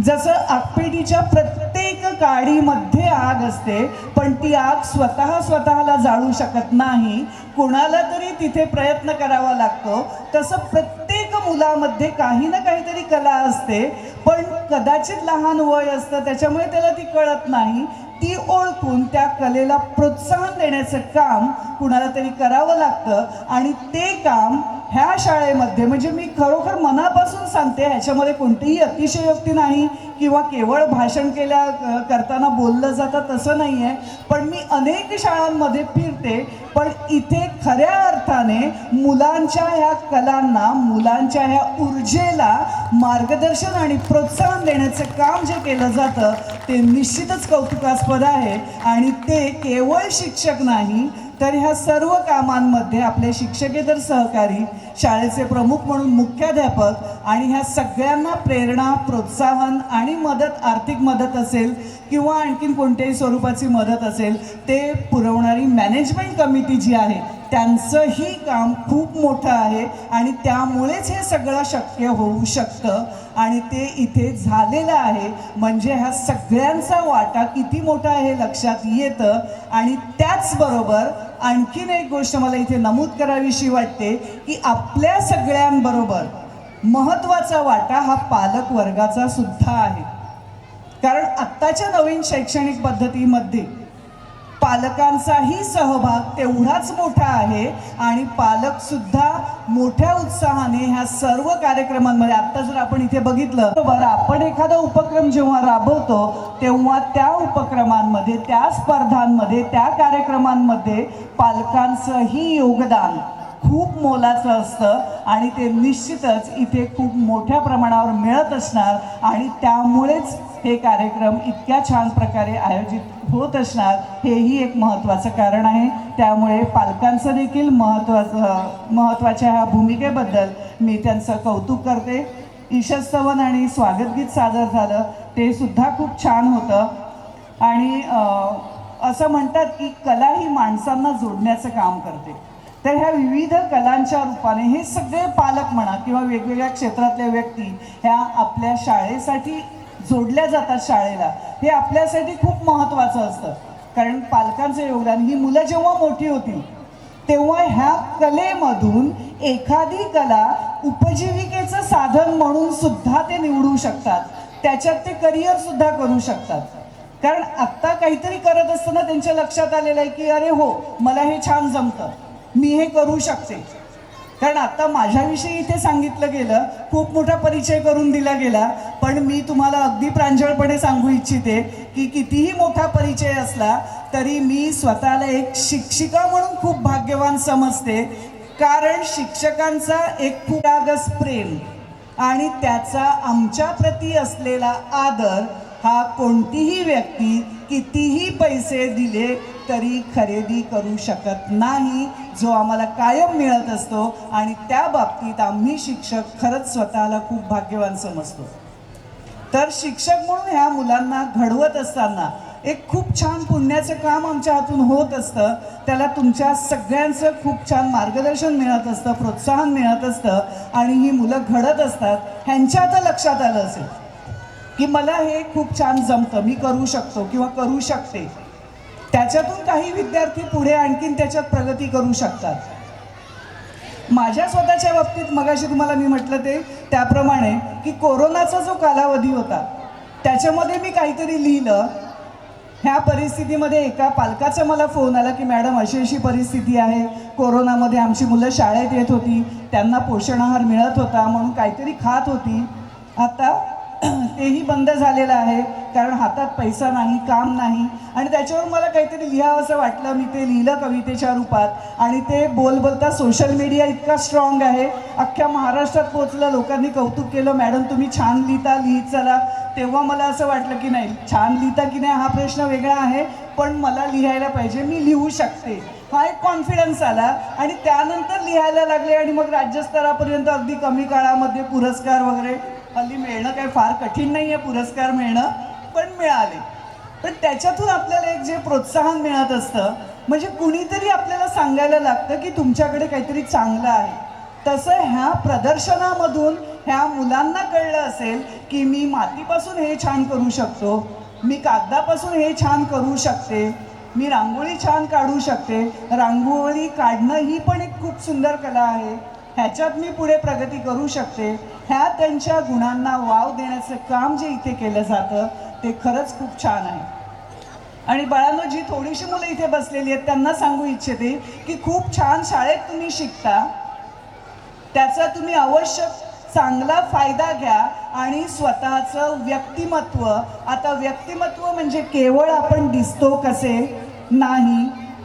G: जसं आगपेटीच्या प्रत्येक काडीमध्ये आग असते, पण ती आग स्वतःला जाळू शकत नाही, कोणाला तरी तिथे प्रयत्न करावा लागतो. तसं प्रत्येक मुलामध्ये काही ना काहीतरी कला असते, पण कदाचित लहान वय असतं त्याच्यामुळे त्याला ती कळत नाही. ती ओळखून त्या कलेला प्रोत्साहन देण्याचं काम कुणाला तरी करावं लागतं. आणि ते काम ह्या शाळेमध्ये, म्हणजे मी खरोखर मनापासून सांगते, ह्याच्यामध्ये कोणतीही अतिशयोक्ती नाही किंवा केवळ भाषण करताना बोललं जातं तसं नाही आहे. पण मी अनेक शाळांमध्ये फिरते, पण इथे खऱ्या अर्थाने मुलांच्या ह्या कलांना, मुलांच्या ह्या ऊर्जेला मार्गदर्शन आणि प्रोत्साहन देण्याचं काम जे केलं जातं ते निश्चितच कौतुकास्पद आहे. आणि ते केवळ शिक्षक नाही तर ह्या सर्व कामांमध्ये आपले शिक्षकेतर सहकारी, शाळेचे प्रमुख म्हणून मुख्याध्यापक आणि ह्या सगळ्यांना प्रेरणा, प्रोत्साहन आणि मदत, आर्थिक मदत असेल किंवा आणखीन कोणत्याही स्वरूपाची मदत असेल, ते पुरवणारी मॅनेजमेंट कमिटी जी आहे त्यांचंही काम खूप मोठं आहे. आणि त्यामुळेच हे सगळं शक्य होऊ शकतं आणि ते इथे झालेलं आहे. म्हणजे ह्या सगळ्यांचा वाटा किती मोठा आहे हे लक्षात येतं. आणि त्याचबरोबर आणखीन एक गोष्ट मला इथे नमूद करावीशी वाटते की आपल्या सगळ्यांबरोबर महत्त्वाचा वाटा हा पालक वर्गाचा सुद्धा आहे. कारण आत्ताच्या नवीन शैक्षणिक पद्धतीमध्ये पालकांचाही सहभाग तेवढाच मोठा आहे आणि पालकसुद्धा मोठ्या उत्साहाने ह्या सर्व कार्यक्रमांमध्ये, आत्ता जर आपण इथे बघितलं बरोबर, आपण एखादा उपक्रम जेव्हा राबवतो तेव्हा त्या उपक्रमांमध्ये, त्या स्पर्धांमध्ये, त्या कार्यक्रमांमध्ये पालकांचंही योगदान खूप मोलाचं असतं आणि ते निश्चितच इथे खूप मोठ्या प्रमाणावर मिळत असणार. आणि त्यामुळेच हे कार्यक्रम इतक्या छान प्रकारे आयोजित होत असणार, हेही एक महत्त्वाचं कारण आहे. त्यामुळे पालकांचं देखील महत्त्वाच्या ह्या भूमिकेबद्दल मी त्यांचं कौतुक करते. ईशस्तवन आणि स्वागतगीत सादर झालं, ते सुद्धा खूप छान होतं. आणि असं म्हणतात की कला ही माणसांना जोडण्याचं काम करते. तर ह्या विविध कलांच्या रूपाने हे सगळे पालक म्हणा किंवा वेगवेगळ्या क्षेत्रातल्या व्यक्ती ह्या आपल्या शाळेसाठी जोडल्या जातात. शाळेला हे आपल्यासाठी खूप महत्त्वाचं असतं. कारण पालकांचं योगदान, ही मुलं जेव्हा मोठी होतील तेव्हा ह्या कलेमधून एखादी कला उपजीविकेचं साधन म्हणून सुद्धा ते निवडू शकतात, त्याच्यात ते करिअरसुद्धा करू शकतात. कारण आत्ता काहीतरी करत असताना त्यांच्या लक्षात आलेलं आहे की अरे हो, मला हे छान जमतं, मी हे करू शकते. कारण आता माझ्याविषयी इथे सांगितलं गेलं, खूप मोठा परिचय करून दिला गेला, पण मी तुम्हाला अगदी प्रांजळपणे सांगू इच्छिते की कितीही मोठा परिचय असला तरी मी स्वतःला एक शिक्षिका म्हणून खूप भाग्यवान समजते. कारण शिक्षकांचा एक पुरागस प्रेम आणि त्याचा आमच्याप्रती असलेला आदर हा कोणतीही व्यक्ती कितीही पैसे दिले तरी खरेदी करू शकत नाही, जो आम्हाला कायम मिळत असतो. आणि त्या बाबतीत आम्ही शिक्षक खरंच स्वतःला खूप भाग्यवान समजतो. तर शिक्षक म्हणून ह्या मुलांना घडवत असताना एक खूप छान पुण्याचं काम आमच्या हातून होत असतं. त्याला तुमच्या सगळ्यांचं खूप छान मार्गदर्शन मिळत असतं, प्रोत्साहन मिळत असतं आणि ही मुलं घडत असतात. ह्यांच्या आता लक्षात आलं असेल की मला हे खूप छान जमतं, मी करू शकतो किंवा करू शकते. त्याच्यातून काही विद्यार्थी पुढे आणखीन त्याच्यात प्रगती करू शकतात. माझ्या स्वतःच्या बाबतीत मगाशी तुम्हाला मी म्हटलं ते त्याप्रमाणे की कोरोनाचा जो कालावधी होता त्याच्यामध्ये मी काहीतरी लिहिलं. ह्या परिस्थितीमध्ये एका पालकाचा मला फोन आला की मॅडम अशी अशी परिस्थिती आहे, कोरोनामध्ये आमची मुलं शाळेत येत होती, त्यांना पोषण आहार मिळत होता म्हणून काहीतरी खात होती, आता तेही बंद झालेलं आहे कारण हातात पैसा नाही, काम नाही. आणि त्याच्यावर मला काहीतरी लिहावं असं वाटलं, मी ते लिहिलं कवितेच्या रूपात. आणि ते बोलता सोशल मीडिया इतका स्ट्रॉंग आहे, अख्ख्या महाराष्ट्रात पोचलं, लोकांनी कौतुक केलं, मॅडम तुम्ही छान लिहित चला. तेव्हा मला असं वाटलं की नाही, छान लिहिता की नाही हा प्रश्न वेगळा आहे, पण मला लिहायला पाहिजे, मी लिहू शकते, हा एक कॉन्फिडन्स आला. आणि त्यानंतर लिहायला लागले आणि मग राज्यस्तरापर्यंत अगदी कमी काळामध्ये पुरस्कार वगैरे, हल्ली मिळणं काही फार कठीण नाही आहे पुरस्कार मिळणं, पण मिळाले. पण त्याच्यातून आपल्याला एक जे प्रोत्साहन मिळत असतं, म्हणजे कुणीतरी आपल्याला सांगायला लागतं की तुमच्याकडे काहीतरी चांगलं आहे. तसं ह्या प्रदर्शनामधून ह्या मुलांना कळलं असेल की मी मातीपासून हे छान करू शकतो, मी कागदापासून हे छान करू शकते, मी रांगोळी छान काढू शकते. रांगोळी काढणं ही पण एक खूप सुंदर कला आहे, ह्याच्यात मी पुढे प्रगती करू शकते. ह्या त्यांच्या गुणांना वाव देण्याचं काम जे इथे केलं जातं ते खरंच खूप छान आहे. आणि बाळांनो, जी थोडीशी मुलं इथे बसलेली आहेत त्यांना सांगू इच्छिते की खूप छान शाळेत तुम्ही शिकता, त्याचा तुम्ही अवश्य चांगला फायदा घ्या आणि स्वतःचं व्यक्तिमत्व, आता व्यक्तिमत्व म्हणजे केवळ आपण दिसतो कसे नाही,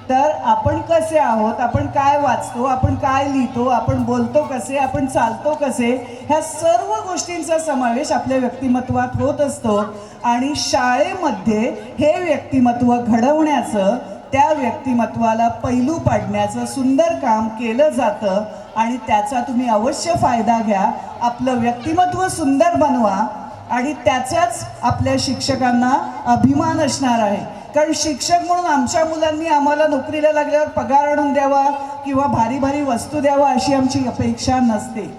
G: तर आपण कसे आहोत, आपण काय वाचतो, आपण काय लिहितो, आपण बोलतो कसे, आपण चालतो कसे, ह्या सर्व गोष्टींचा समावेश आपल्या व्यक्तिमत्वात होत असतो. आणि शाळेमध्ये हे व्यक्तिमत्व घडवण्याचं, त्या व्यक्तिमत्वाला पैलू पाडण्याचं सुंदर काम केलं जातं आणि त्याचा तुम्ही अवश्य फायदा घ्या. आपलं व्यक्तिमत्व सुंदर बनवा आणि त्याचाच आपल्या शिक्षकांना अभिमान असणार आहे. कारण शिक्षक म्हणून आमच्या मुलांनी आम्हाला नोकरीला लागल्यावर पगार आणून द्यावा किंवा भारी भारी वस्तू द्यावा अशी आमची अपेक्षा नसते.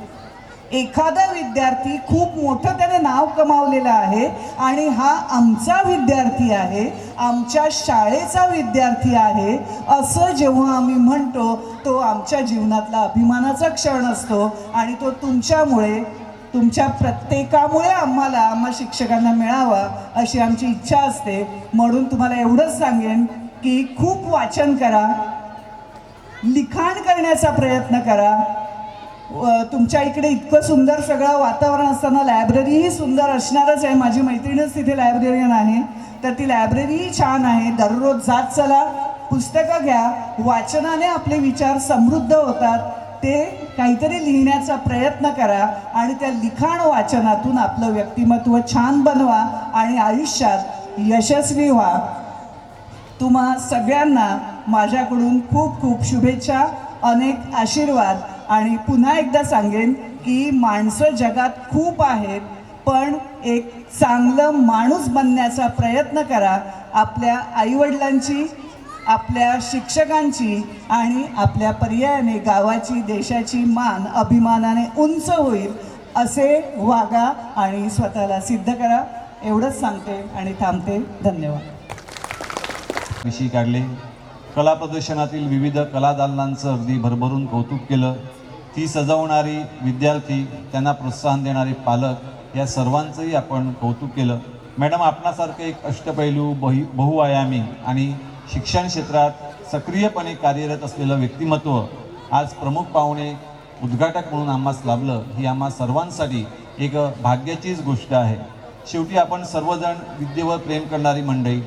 G: एखादा विद्यार्थी खूप मोठं त्याने नाव कमावलेलं आहे आणि हा आमचा विद्यार्थी आहे, आमच्या शाळेचा विद्यार्थी आहे असं जेव्हा आम्ही म्हणतो तो आमच्या जीवनातला अभिमानाचा क्षण असतो. आणि तो तुमच्यामुळे, तुमच्या प्रत्येकामुळे आम्हा शिक्षकांना मिळावा अशी आमची इच्छा असते. म्हणून तुम्हाला एवढंच सांगेन की खूप वाचन करा, लिखाण करण्याचा प्रयत्न करा. तुमच्या इकडे इतकं सुंदर सगळं वातावरण असताना लायब्ररीही सुंदर असणारच आहे. माझी मैत्रीणच तिथे लायब्ररीयन आहे, तर ती लायब्ररीही छान आहे. दररोज जात चला, पुस्तकं घ्या. वाचनाने आपले विचार समृद्ध होतात. ते काहीतरी लिहिण्याचा प्रयत्न करा आणि त्या लिखाण वाचनातून आपलं व्यक्तिमत्व छान बनवा आणि आयुष्यात यशस्वी व्हा. तुम्हा सगळ्यांना माझ्याकडून खूप खूप शुभेच्छा, अनेक आशीर्वाद. आणि पुन्हा एकदा सांगेन की माणसं जगात खूप आहेत, पण एक चांगलं माणूस बनण्याचा प्रयत्न करा. आपल्या आईवडिलांची, आपल्या शिक्षकांची आणि आपल्या पर्यायाने गावाची, देशाची मान अभिमानाने उंच होईल असे वागा आणि स्वतःला सिद्ध करा. एवढंच सांगते आणि थांबते. धन्यवाद.
A: विषय काढले, कला प्रदर्शनातील विविध कला दालनांचं अगदी भरभरून कौतुक केलं. ती सजवणारी विद्यार्थी, त्यांना प्रोत्साहन देणारे पालक, या सर्वांचंही आपण कौतुक केलं. मॅडम, आपणासारखं एक अष्टपैलू, बहुआयामी आणि शिक्षण क्षेत्रात सक्रियपणे कार्यरत असलेलं व्यक्तिमत्व आज प्रमुख पाहुणे, उद्घाटक म्हणून आम्हास लाभलं, ही आम्हा सर्वांसाठी एक भाग्याचीच गोष्ट आहे. शेवटी आपण सर्वजण विद्येवर प्रेम करणारी मंडळी,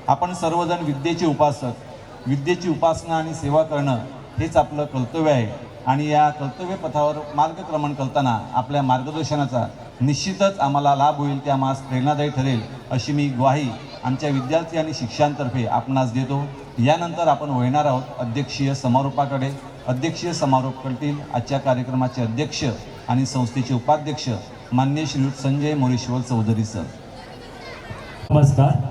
A: आपण सर्वजण विद्येचे उपासक. विद्येची उपासना आणि सेवा करणं हेच आपलं कर्तव्य आहे आणि या कर्तव्य पथावर मार्गक्रमण करताना आपल्या मार्गदर्शनाचा निश्चितच आम्हाला लाभ होईल, ते आम्हाला प्रेरणादायी ठरेल अशी मी ग्वाही आमच्या विद्यार्थी आणि शिक्षकांतर्फे आपणास देतो. यानंतर आपण वळणार आहोत अध्यक्षीय समारोपाकडे. अध्यक्षीय समारोप करतील आजच्या कार्यक्रमाचे अध्यक्ष आणि संस्थेचे उपाध्यक्ष माननीय श्रीयुत संजय मोरेश्वर चौधरी सर.
I: नमस्कार.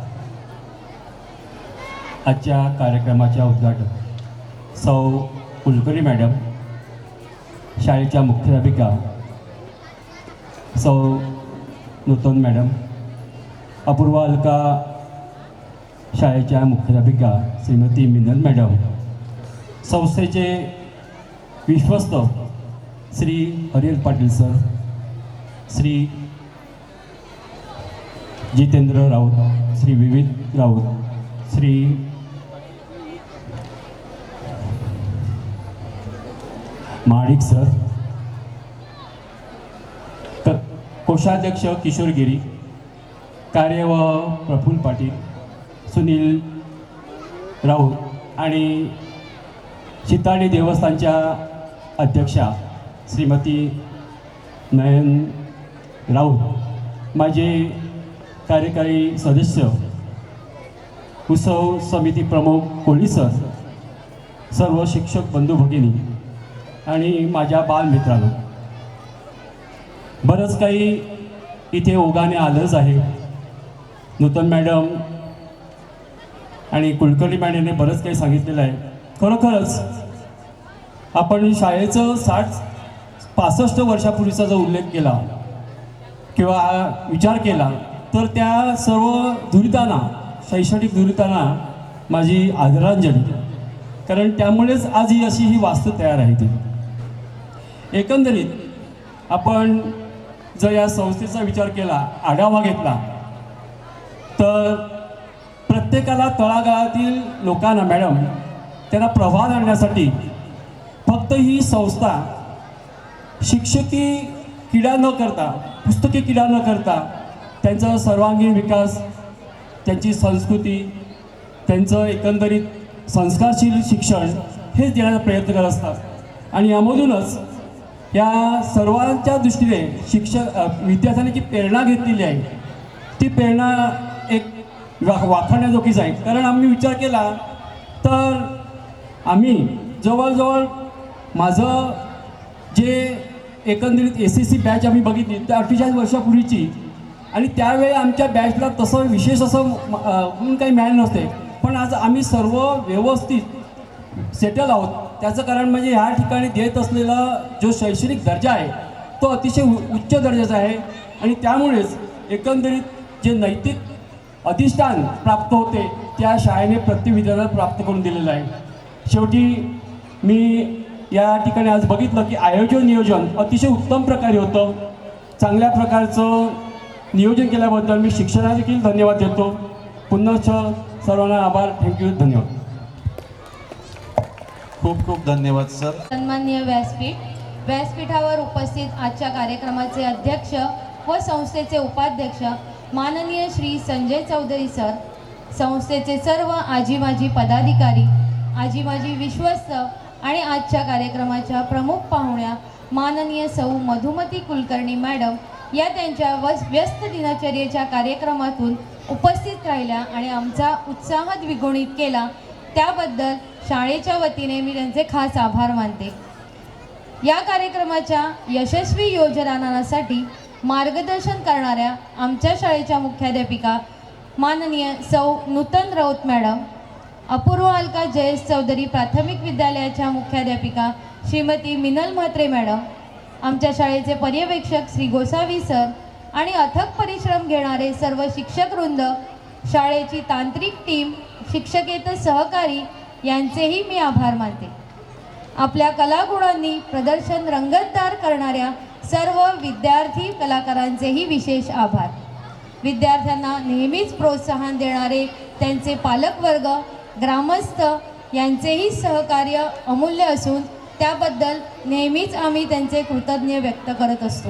I: आजच्या कार्यक्रमाच्या उद्घाटक सौ कुलकर्णी मॅडम, शाळेच्या मुख्याध्यापिका सौ नूतन मॅडम, अपूर्वा अलका शाळेच्या मुख्याध्यापिका श्रीमती मिनल मॅडम, संस्थेचे विश्वस्त श्री हरियल पाटील सर, श्री जितेंद्र राऊत, श्री विविध राऊत, श्री महाडिक सर, कोषाध्यक्ष किशोर गिरी, कार्य व प्रफुल्ल पाटील, सुनील राऊत आणि चिताडी देवस्थानच्या अध्यक्षा श्रीमती नयन राऊत, माझे कार्यकारी सदस्य, उत्सव समिती प्रमुख कोळी सर, सर्व शिक्षक बंधू भगिनी आणि माझ्या बालमित्रांनो, बरंच काही इथे ओघाने आलंच आहे. नूतन मॅडम आणि कुलकर्णी मॅडमने बरंच काही सांगितलेलं आहे. खरोखरच आपण शाळेचं 65 वर्षापूर्वीचा जर उल्लेख केला किंवा विचार केला तर त्या सर्व धुरितांना, शैक्षणिक धुरितांना माझी आदरांजली, कारण त्यामुळेच आज ही अशी ही वास्तू तयार आहे. ती एकंदरीत आपण जर या संस्थेचा विचार केला, आढावा घेतला, तर प्रत्येकाला तळागाळातील लोकांना मॅडम त्यांना प्रभाव आणण्यासाठी फक्त ही संस्था शिक्षकी किडा न करता, पुस्तकी किडा न करता त्यांचा सर्वांगीण विकास, त्यांची संस्कृती, त्यांचं एकंदरीत संस्कारशील शिक्षण हेच देण्याचा प्रयत्न करत असतात. आणि यामधूनच या सर्वांच्या दृष्टीने विद्यार्थ्यांनी जी प्रेरणा घेतलेली आहे ती प्रेरणा एक वाखाणण्याजोगीच आहे. कारण आम्ही विचार केला तर आम्ही जवळजवळ माझं जे एकंदरीत SSC बॅच आम्ही बघितली तर 48 वर्षापूर्वीची, आणि त्यावेळी आमच्या बॅचला तसं विशेष असं म्हणून काही मिळालं नसते, पण आज आम्ही सर्व व्यवस्थित सेटल आहोत. त्याचं कारण म्हणजे ह्या ठिकाणी देत असलेला जो शैक्षणिक दर्जा आहे तो अतिशय उच्च दर्जाचा आहे. आणि त्यामुळेच एकंदरीत जे नैतिक अधिष्ठान प्राप्त होते त्या शाळेने प्रत्येक विद्यार्थ्याला प्राप्त करून दिलेलं आहे. शेवटी मी या ठिकाणी आज बघितलं की नियोजन अतिशय उत्तम प्रकारे होतं. चांगल्या प्रकारचं नियोजन केल्याबद्दल मी शिक्षकांना देखील धन्यवाद देतो. पुन्हा सर्वांना आभार. थँक्यू. धन्यवाद.
A: खूप खूप धन्यवाद सर.
J: सन्माननीय व्यासपीठावर उपस्थित आजच्या कार्यक्रमाचे अध्यक्ष व संस्थेचे उपाध्यक्ष माननीय श्री संजय चौधरी सर, संस्थेचे सर्व आजी माजी पदाधिकारी, आजी माजी विश्वस्त आणि आजच्या कार्यक्रमाच्या प्रमुख पाहुण्या माननीय सौ मधुमती कुलकर्णी मॅडम या त्यांच्या व्यस्त दिनचर्येच्या कार्यक्रमातून उपस्थित राहिल्या आणि आमचा उत्साह द्विगुणित केला, त्याबद्दल शाळेच्या वतीने मी त्यांचे खास आभार मानते. या कार्यक्रमाच्या यशस्वी योजनासाठी मार्गदर्शन करणाऱ्या आमच्या शाळेच्या मुख्याध्यापिका माननीय सौ नूतन राऊत मॅडम, अपूर्व अलका जयेश चौधरी प्राथमिक विद्यालयाच्या मुख्याध्यापिका श्रीमती मिनल म्हात्रे मॅडम, आमच्या शाळेचे पर्यवेक्षक श्री गोसावी सर आणि अथक परिश्रम घेणारे सर्व शिक्षकवृंद, शाळेची तांत्रिक टीम, शिक्षकेतर सहकारी यांचेही मी आभार मानते. आपल्या कलागुणांनी प्रदर्शन रंगतदार करणाऱ्या सर्व विद्यार्थी कलाकारांचेही विशेष आभार. विद्यार्थ्यांना नेहमीच प्रोत्साहन देणारे त्यांचे पालकवर्ग, ग्रामस्थ यांचेही सहकार्य अमूल्य असून त्याबद्दल नेहमीच आम्ही त्यांचे कृतज्ञ व्यक्त करत असतो.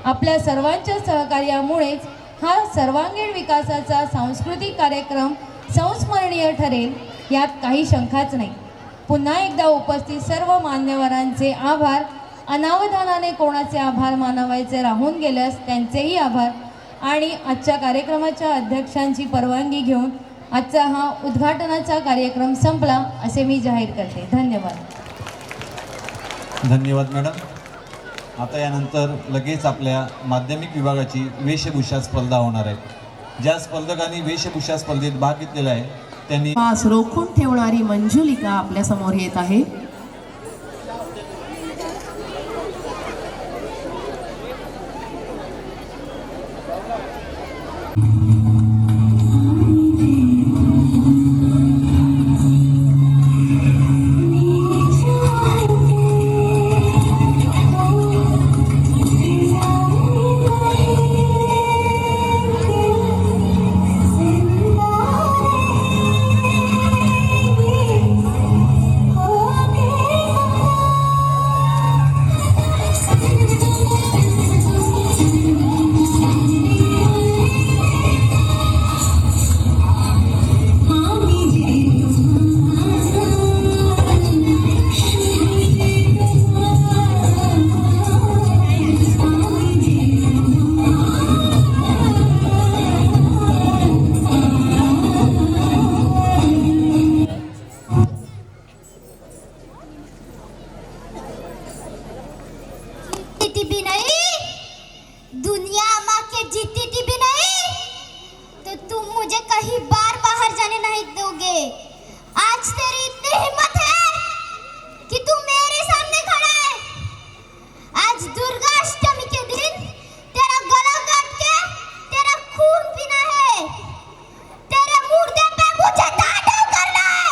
J: आपल्या सर्वांच्या सहकार्यामुळेच हा सर्वांगीण विकासाचा सांस्कृतिक कार्यक्रम संस्मरणीय ठरेल यात काही शंकाच नाही. पुन्हा एकदा उपस्थित सर्व मान्यवरांचे आभार. अनावधानाने कोणाचे आभार मानावायचे राहून गेल्यास त्यांचेही आभार. आणि आजच्या कार्यक्रमाच्या अध्यक्षांची परवानगी घेऊन आजचा हा उद्घाटनाचा कार्यक्रम संपला असे मी जाहीर करते. धन्यवाद.
A: धन्यवाद मॅडम. आता यानंतर लगेच आपल्या माध्यमिक विभागाची वेशभूषा स्पर्धा होणार आहे. ज्या स्पर्धकांनी वेशभूषा स्पर्धेत भाग घेतलेला आहे त्यांनी
K: पास रोखून ठेवणारी मंजुलिका आपल्या समोर येत आहे.
B: आज दुर्गाष्टमी के दिन तेरा गला काट के तेरा खून पीना है, तेरे मुर्दे पे मुझे तांडव करना है।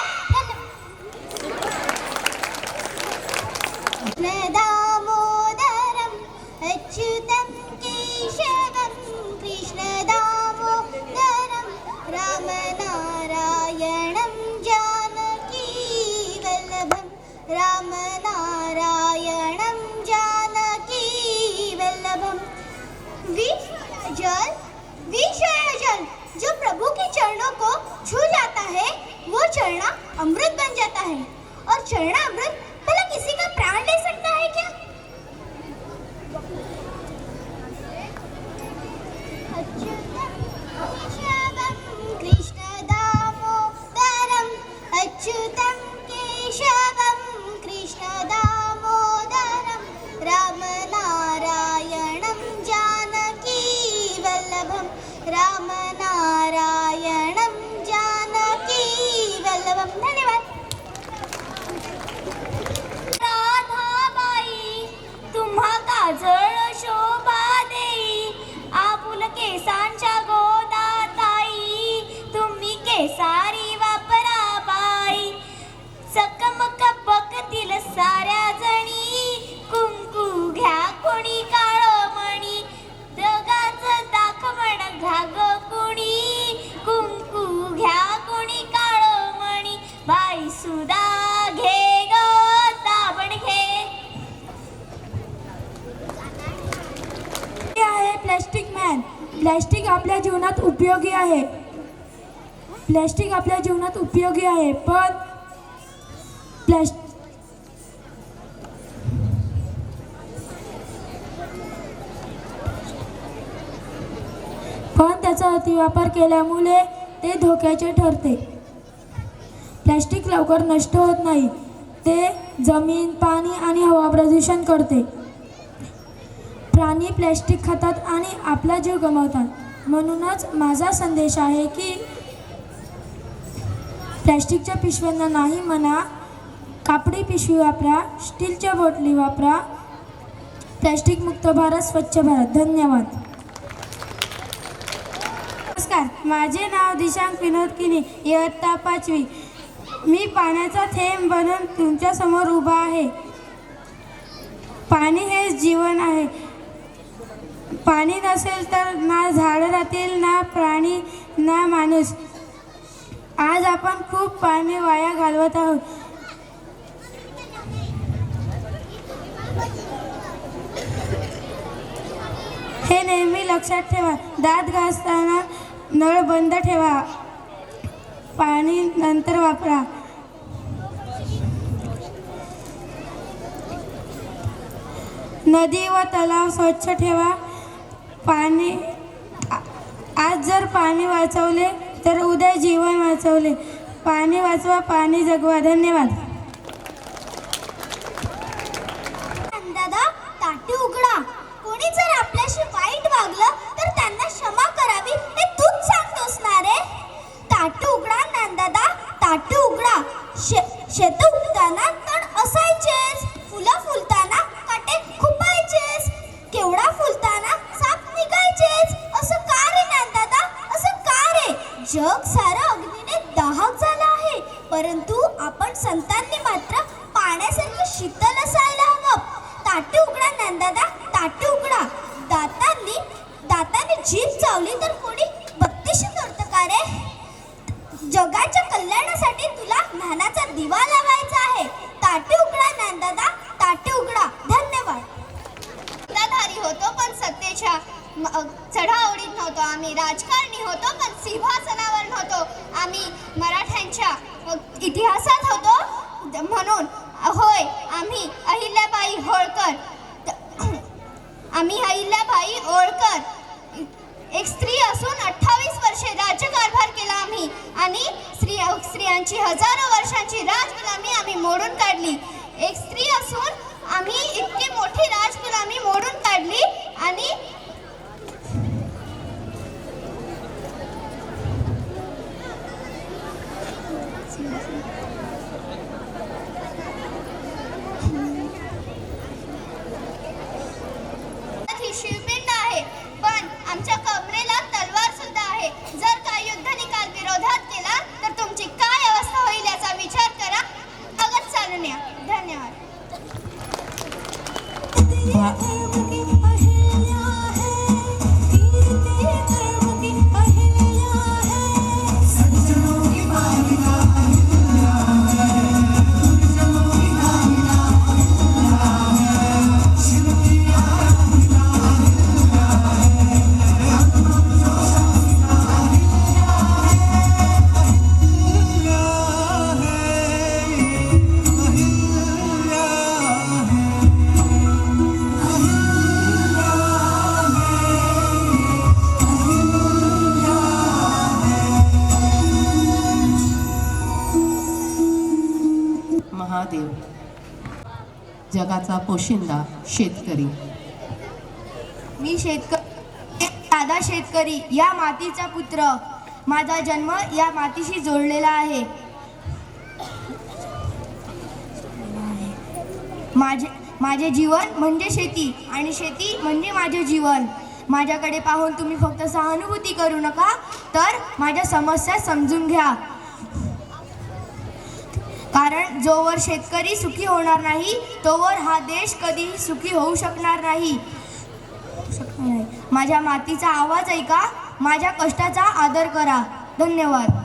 B: दामोदरम अच्युतम केशवम कृष्ण दामोदरम राम नारायणं जानकी वल्लभम राम नारायणं जानकी वल्लभम। विषय जल जो प्रभु के चरणों को छू जाता है वो चरणा अमृत बन जाता है, और चरणा अमृत भला किसी का प्राण ले सकता है क्या? कृष्ण दामोदरम अच्युतम केशवम कृष्ण दामोदरम राम नारायणं जानकी वल्लभम राम नारायणं जानकी वल्लभम। धन्यवाद। राधाबाई तुम्हा काजळ शोभा देई, आपुल केसांच्या गोदाताई तुम्ही केसारी वापरा बाई, चकमक बघतील साऱ्या जणी कुंकू घ्या कोणी काळमणी, जगाचं दाखवण घाग कोणी कुंकू घ्या कोणी काळमणी, बाई सुदा घे ग दाबण घे।
L: आहे प्लॅस्टिक मॅन। प्लॅस्टिक आपल्या जीवनात उपयोगी आहे, प्लॅस्टिक आपल्या जीवनात उपयोगी आहे, पण त्याचा अतिवापर केल्यामुळे ते धोक्याचे ठरते। प्लॅस्टिक लवकर नष्ट होत नाही, ते जमीन, पाणी आणि हवा प्रदूषण करते। प्राणी प्लॅस्टिक खातात आणि आपला जीव गमावतात। म्हणूनच माझा संदेश आहे की प्लॅस्टिकच्या पिशव्यांना नाही म्हणा, कापडी पिशवी वापरा, स्टीलच्या बॉटली वापरा। प्लॅस्टिक मुक्त भारत, स्वच्छ भारत। धन्यवाद। नमस्कार, माझे नाव दिशांक विनोद किनी, इयत्ता 5वी। मी पाण्याचा थेंब बनून तुमच्या समोर उभा आहे। पाणी हे जीवन आहे। पाणी नसेल तर ना झाडं राहतील, ना प्राणी, ना माणूस। आज आपण खूप पाणी वाया घालवत आहोत। हे नेहमी लक्षात ठेवा। दात घासताना नळ बंद ठेवा, पाणी नंतर वापरा। नदी व तलाव स्वच्छ ठेवा। पाणी आज जर पाणी वाचवले तर उद्या जीवन वाचवले। पाणी वाचवा, पाणी जगवा। धन्यवाद।
B: दादा ताटी उघडा, कोणी जर आपल्याशी वाईट वागलं तर त्यांना क्षमा करावी हे तूच सांगतोस ना रे। ताटी उघडा नंदादा, ताटी उघडा। शेत उगताना तण असायचेच, फुलं फुलताना काटे खुपायचेच, केवडा फुलताना साप निघायचेच। असं का रे नंदादा, असं का रे? जग सारं अग्नीने दाहक झालं आहे, परंतु आपण संतांनी मात्र पाण्यासारखं शीतल असायला हवं। ताटी उघडा नंदादा, ताटी उघडा। दाताने जीभ चावली तर कोणी बत्तीशी तोडतं का रे? जगाच्या कल्याणासाठी तुला ज्ञानाचा दिवा लावायचा आहे। ताटी उघडा नंदादा, ताटी उघडा। धन्यवाद। सत्ताधारी होतो पण सत्तेच्या चढाओढीत नव्हतो आम्ही, राजकारणी होतो पण सिंहासनावर नव्हतो आम्ही, मराठ्यांच्या इतिहासात होतो म्हणून होय आम्ही अहिल्याबाई होळकर एक स्त्री असून 28 वर्षे राज्यकारभार केला आम्ही, आणि स्त्रियांची हजारो वर्षांची राजगुलामी आम्ही मोडून काढली। एक स्त्री असून आम्ही इतकी मोठी राजगुलामी मोडून काढली, आणि आमच्या कमरेला तलवार सुद्धा आहे. जर का युद्ध निकाल विरोधात केला तर तुमची काय अवस्था होईल याचा विचार करा. अगत चालून या. धन्यवाद.
K: महादेव, जगाचा पोशिंदा शेतकरी.
L: मी साधा शेतकरी, या मातीचा पुत्र. माझा जन्म या मातीशी जोडलेला आहे. माझे जीवन म्हणजे शेती आणि शेती म्हणजे माझे जीवन. माझ्याकडे पाहून तुम्ही फक्त सहानुभूती करू नका, तर माझ्या समस्या समजून घ्या. कारण जोवर शेतकरी सुखी होणार नाही तोवर हा देश कधीही सुखी होऊ शकणार नाही. माझ्या मातीचा आवाज ऐका, माझ्या कष्टाचा आदर करा. धन्यवाद.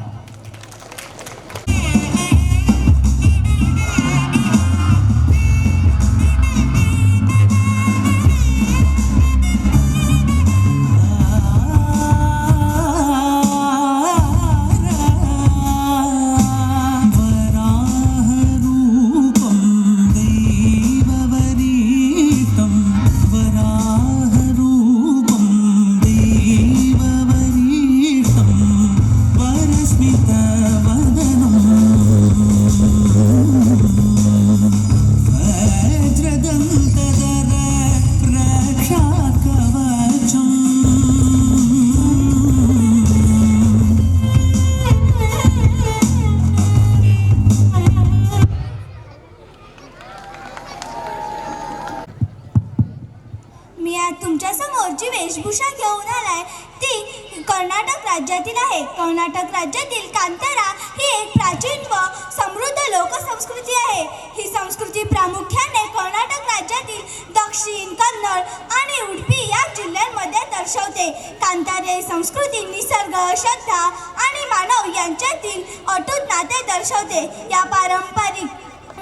L: तुमच्यासमोरची वेशभूषा घेऊन आलाय ती कर्नाटक राज्यातील आहे. कर्नाटक राज्यातील कांतारा ही एक प्राचीन व समृद्ध लोकसंस्कृती आहे. ही संस्कृती प्रामुख्याने कर्नाटक राज्यातील दक्षिण कन्नड आणि उडुपी या जिल्ह्यांमध्ये दर्शवते. कांतारे संस्कृती निसर्ग, श्रद्धा आणि मानव यांच्यातील अटूट नाते दर्शवते. या पारंपरिक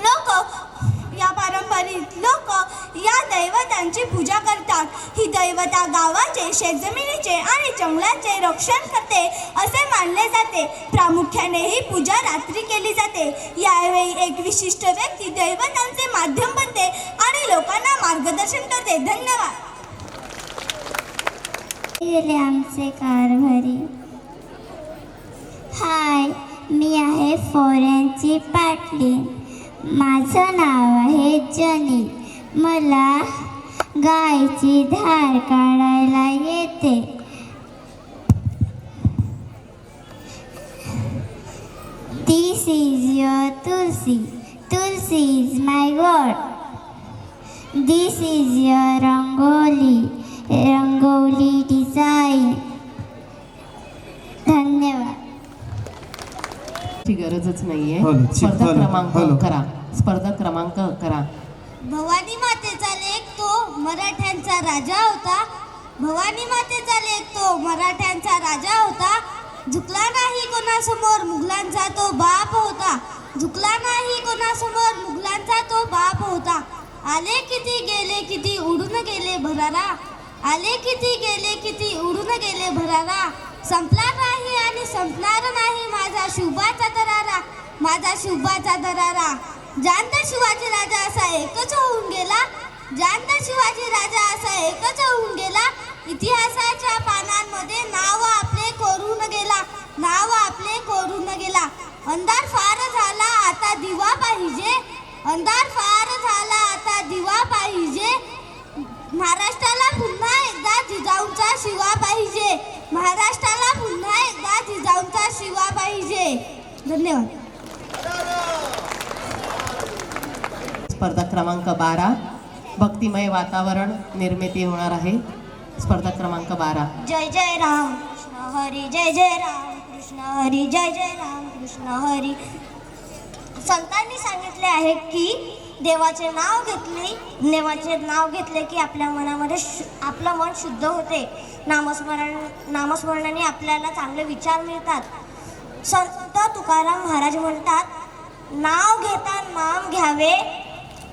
L: लोक या दैवतांची पूजा करतात. ही दैवता गावाचे, शेतजमिनीचे आणि जंगलाचे रक्षण करते असे मानले जाते. प्रामुख्याने ही पूजा रात्री केली जाते. यावेळी एक विशिष्ट व्यक्ती दैवतांचे माध्यम बनते आणि लोकांना मार्गदर्शन करते. धन्यवाद.
B: आमचे कारभारी. हाय, मी आहे फोऱ्यांची पाटली. माझं नाव आहे जनी. मला गायची धार काढायला येते. This is your Tulsi. Tulsi is my God. This is your Rangoli design. धन्यवाद.
K: गरजच नाहीये. स्पर्धा क्रमांक करा.
B: भवानी मातेचा लेक तो मराठ्यांचा राजा होता. भवानी मातेचा लेक तो मराठ्यांचा राजा होता. झुकला नाही कोणासमोर, मुघलांचा तो बाप होता. झुकला नाही कोणासमोर, मुघलांचा तो बाप होता. आले किती गेले किती उडून गेले भरारा. आले किती गेले किती उडून गेले भरारा. संपला नाही आणि संपणार नाही माझा शुभाचा दरारा. माझा शुभाचा दरारा. जानता शिवाजी राजा असा एकच होऊन गेला. जानता शिवाजी राजा असा एकच होऊन गेला. इतिहासाच्या पानांमध्ये नाव आपले कोरून गेला. नाव आपले कोरून गेला. अंधार फार झाला आता दिवा पाहिजे. अंधार फार झाला आता दिवा पाहिजे. महाराष्ट्राला पुन्हा एकदा जिजाऊंचा शिवा पाहिजे. महाराष्ट्राला पुन्हा एकदा जिजाऊंचा शिवा पाहिजे. धन्यवाद.
K: स्पर्धा क्रमांक 12 भक्तिमय वातावरण निर्मिती होणार आहे. स्पर्धा क्रमांक 12.
L: जय जय राम कृष्ण हरी, जय जय राम कृष्ण हरी, जय जय राम कृष्ण हरी. संतांनी सांगितले आहे की देवाचे नाव घेतले की आपल्या मनामध्ये आपलं मन शुद्ध होते. नामस्मरणाने आपल्याला चांगले विचार मिळतात. संत तुकाराम महाराज म्हणतात, नाव घेता नाम घ्यावे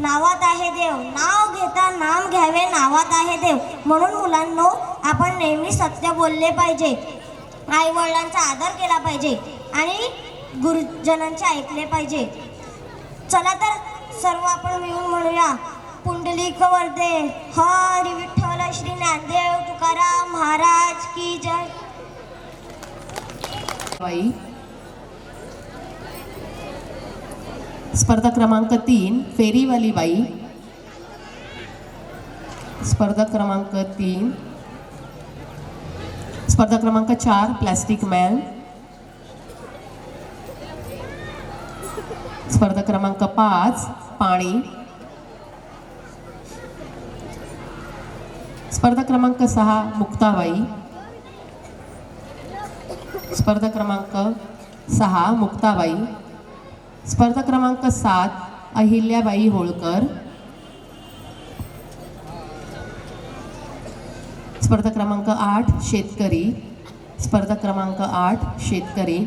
L: नावात आहे देव, नाव घेता नाम घ्यावे नावात आहे देव. म्हणून मुलांनो, आपण नेहमी सत्य बोलले पाहिजे, आई वडिलांचा आदर केला पाहिजे आणि गुरुजनांचे ऐकले पाहिजे. चला तर सर्व आपण मिळून म्हणूया, पुंडलिक वरदे हरी विठ्ठल श्री ज्ञानदेव तुकाराम महाराज की जय.
K: बाई. स्पर्धा क्रमांक 3 फेरीवाली बाई. स्पर्धा क्रमांक 3. स्पर्धा क्रमांक 4 प्लास्टिक मॅन. स्पर्धा क्रमांक 5 पाणी. स्पर्धा क्रमांक 6 मुक्ताबाई. स्पर्धा क्रमांक 6 मुक्ताबाई. स्पर्धा क्रमांक 7 अहिल्याबाई होळकर. स्पर्धा क्रमांक 8 शेतकरी. स्पर्धा क्रमांक 8 शेतकरी.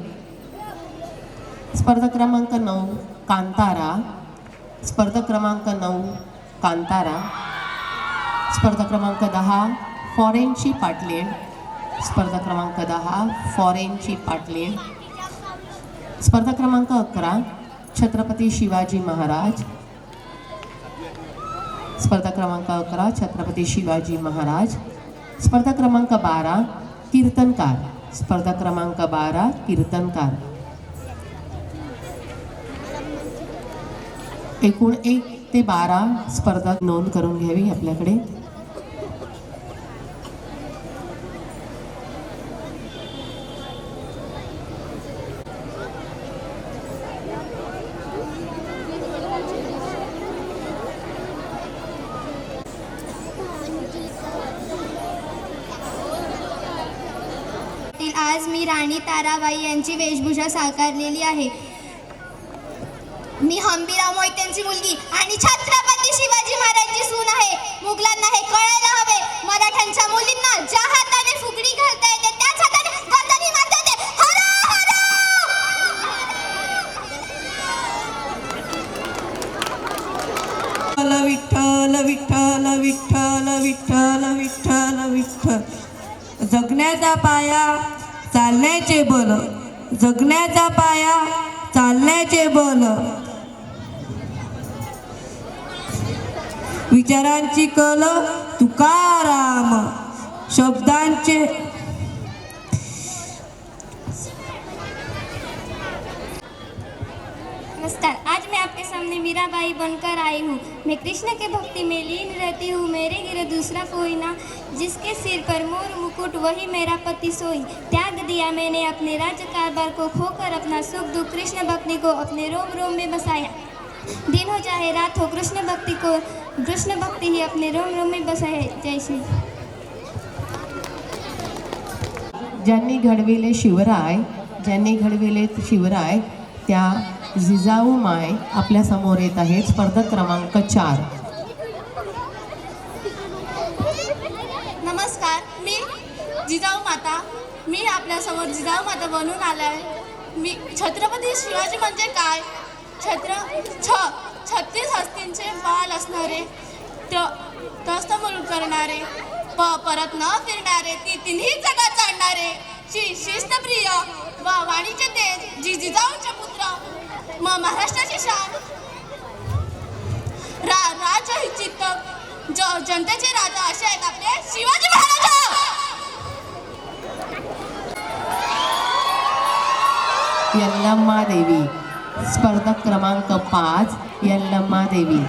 K: स्पर्धा क्रमांक 9 कांतारा. स्पर्धा क्रमांक 9 कांतारा. स्पर्धा क्रमांक 10 फॉरेनची पाटलेण. स्पर्धा क्रमांक 10 फॉरेनची पाटलेण. स्पर्धा क्रमांक 11 छत्रपती शिवाजी महाराज. स्पर्धा क्रमांक 11 छत्रपती शिवाजी महाराज. स्पर्धा क्रमांक 12 कीर्तनकार. स्पर्धा क्रमांक 12 कीर्तनकार. एकूण 1 ते 12 स्पर्धा नोंद करून घ्यावी आपल्याकडे.
L: आज मी राणी ताराबाई यांची वेशभूषा साकारलेली आहे. मी हंबीराव मोहित्यांची मुलगी आणि छत्रपती शिवाजी महाराजांची सून आहे. मुघलांना हे कळायला हवे, मराठ्यांच्या मुलींना ज्या हाताने फुगडी घालता येते त्याच हाताने गर्दनी मारता येते. हर हर.
G: विठ्ठल विठ्ठल विठ्ठल विठ्ठल विठ्ठल विठ्ठल. जगण्याचा पाया चालण्याचे बल. जगण्याचा पाया चालण्याचे बल. विचारांची कल तुकाराम. शब्दांचे
L: नमस्कार. आज मैं आपके सामने मीराबाई बनकर आई हूँ. मैं कृष्ण के भक्ति में लीन रहती हूँ. मेरे गिरे दूसरा कोई ना, जिसके सिर पर मोर मुकुट वही मेरा पति सोई. त्याग दिया मैंने अपने राज्य कारभार को, खोकर अपना सुख दुख कृष्ण भक्ति को अपने रोम रोम में बसाया. दिन हो चाहे रात हो कृष्ण भक्ति ही अपने रोम रोम में बसाए. जय श्री.
K: ज्यांनी घडविले शिवराय त्या जिजाऊ माय आपल्या समोर येत आहेत. स्पर्धा क्रमांक 4.
L: नमस्कार. मी जिजाऊ माता. मी आपल्यासमोर जिजाऊ माता बनून आलाय. मी छत्रपती शिवाजी म्हणजे काय? 36 हस्तींचे बाल असणारे, त्रस्त मुलूक करणारे, परत न फिरणारे, तिन्ही जगात जाणणारे, शिस्तप्रिय वाणीचे तेज, जिजाऊचे पुत्र, महाराष्ट्राची शान, राजहित जनतेचे राजा असे आहेत आपले शिवाजी महाराज.
K: यल्लम्मा देवी. स्पर्धा क्रमांक 5 यल्लम्मा देवी.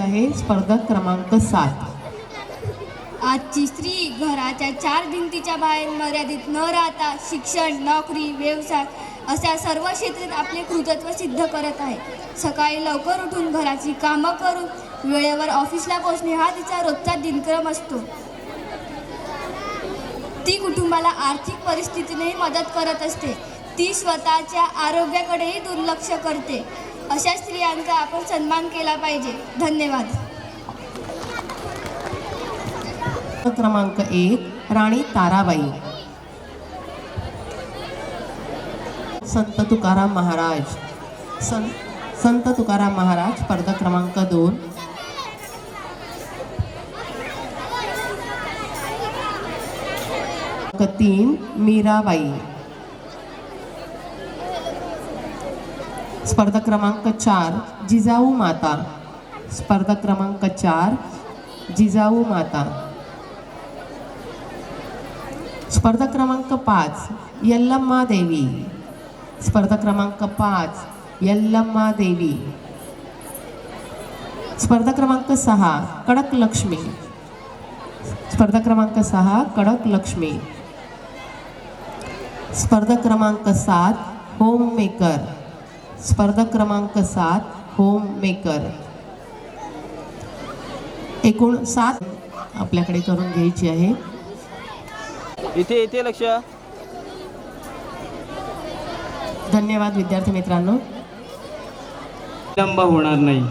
K: आहे स्पर्धक क्रमांक 7.
L: आजची स्त्री घराच्या 4 भिंतीच्या बाहेर मर्यादित न राहता शिक्षण, नोकरी, व्यवसाय अशा सर्व क्षेत्रात आपले कृतित्व सिद्ध करत आहे. सकाळी लवकर उठून घराची कामं करून वेळेवर ऑफिसला पोहोचणे हा तिचा रोजचा दिनक्रम असतो. ती कुटुंबाला आर्थिक परिस्थितीनेही मदत करत असते. ती स्वतःच्या आरोग्याकडेही दुर्लक्ष करते. अशा स्त्रियांचा आपण सन्मान केला पाहिजे. धन्यवाद.
K: क्रमांक 1 राणी ताराबाई. संत तुकाराम महाराज. संत तुकाराम महाराज स्पर्धक क्रमांक 2. क्रमांक 3 मीराबाई. स्पर्धक क्रमांक 4 जिजाऊ माता. स्पर्धक क्रमांक 4 जिजाऊ माता. स्पर्धक क्रमांक 5 यल्लम्मा देवी. स्पर्धक क्रमांक 5 यल्लम्मा देवी. स्पर्धक क्रमांक 6 कडक लक्ष्मी. स्पर्धक क्रमांक 6 कडक लक्ष्मी. स्पर्धक क्रमांक 7 होम मेकर. स्पर्धक क्रमांक 7 होम मेकर. एकूण 7 आपल्याकडे करून घ्यायची आहे.
E: इथे लक्ष.
K: धन्यवाद विद्यार्थी मित्रांनो.
I: विलंब होणार नाही.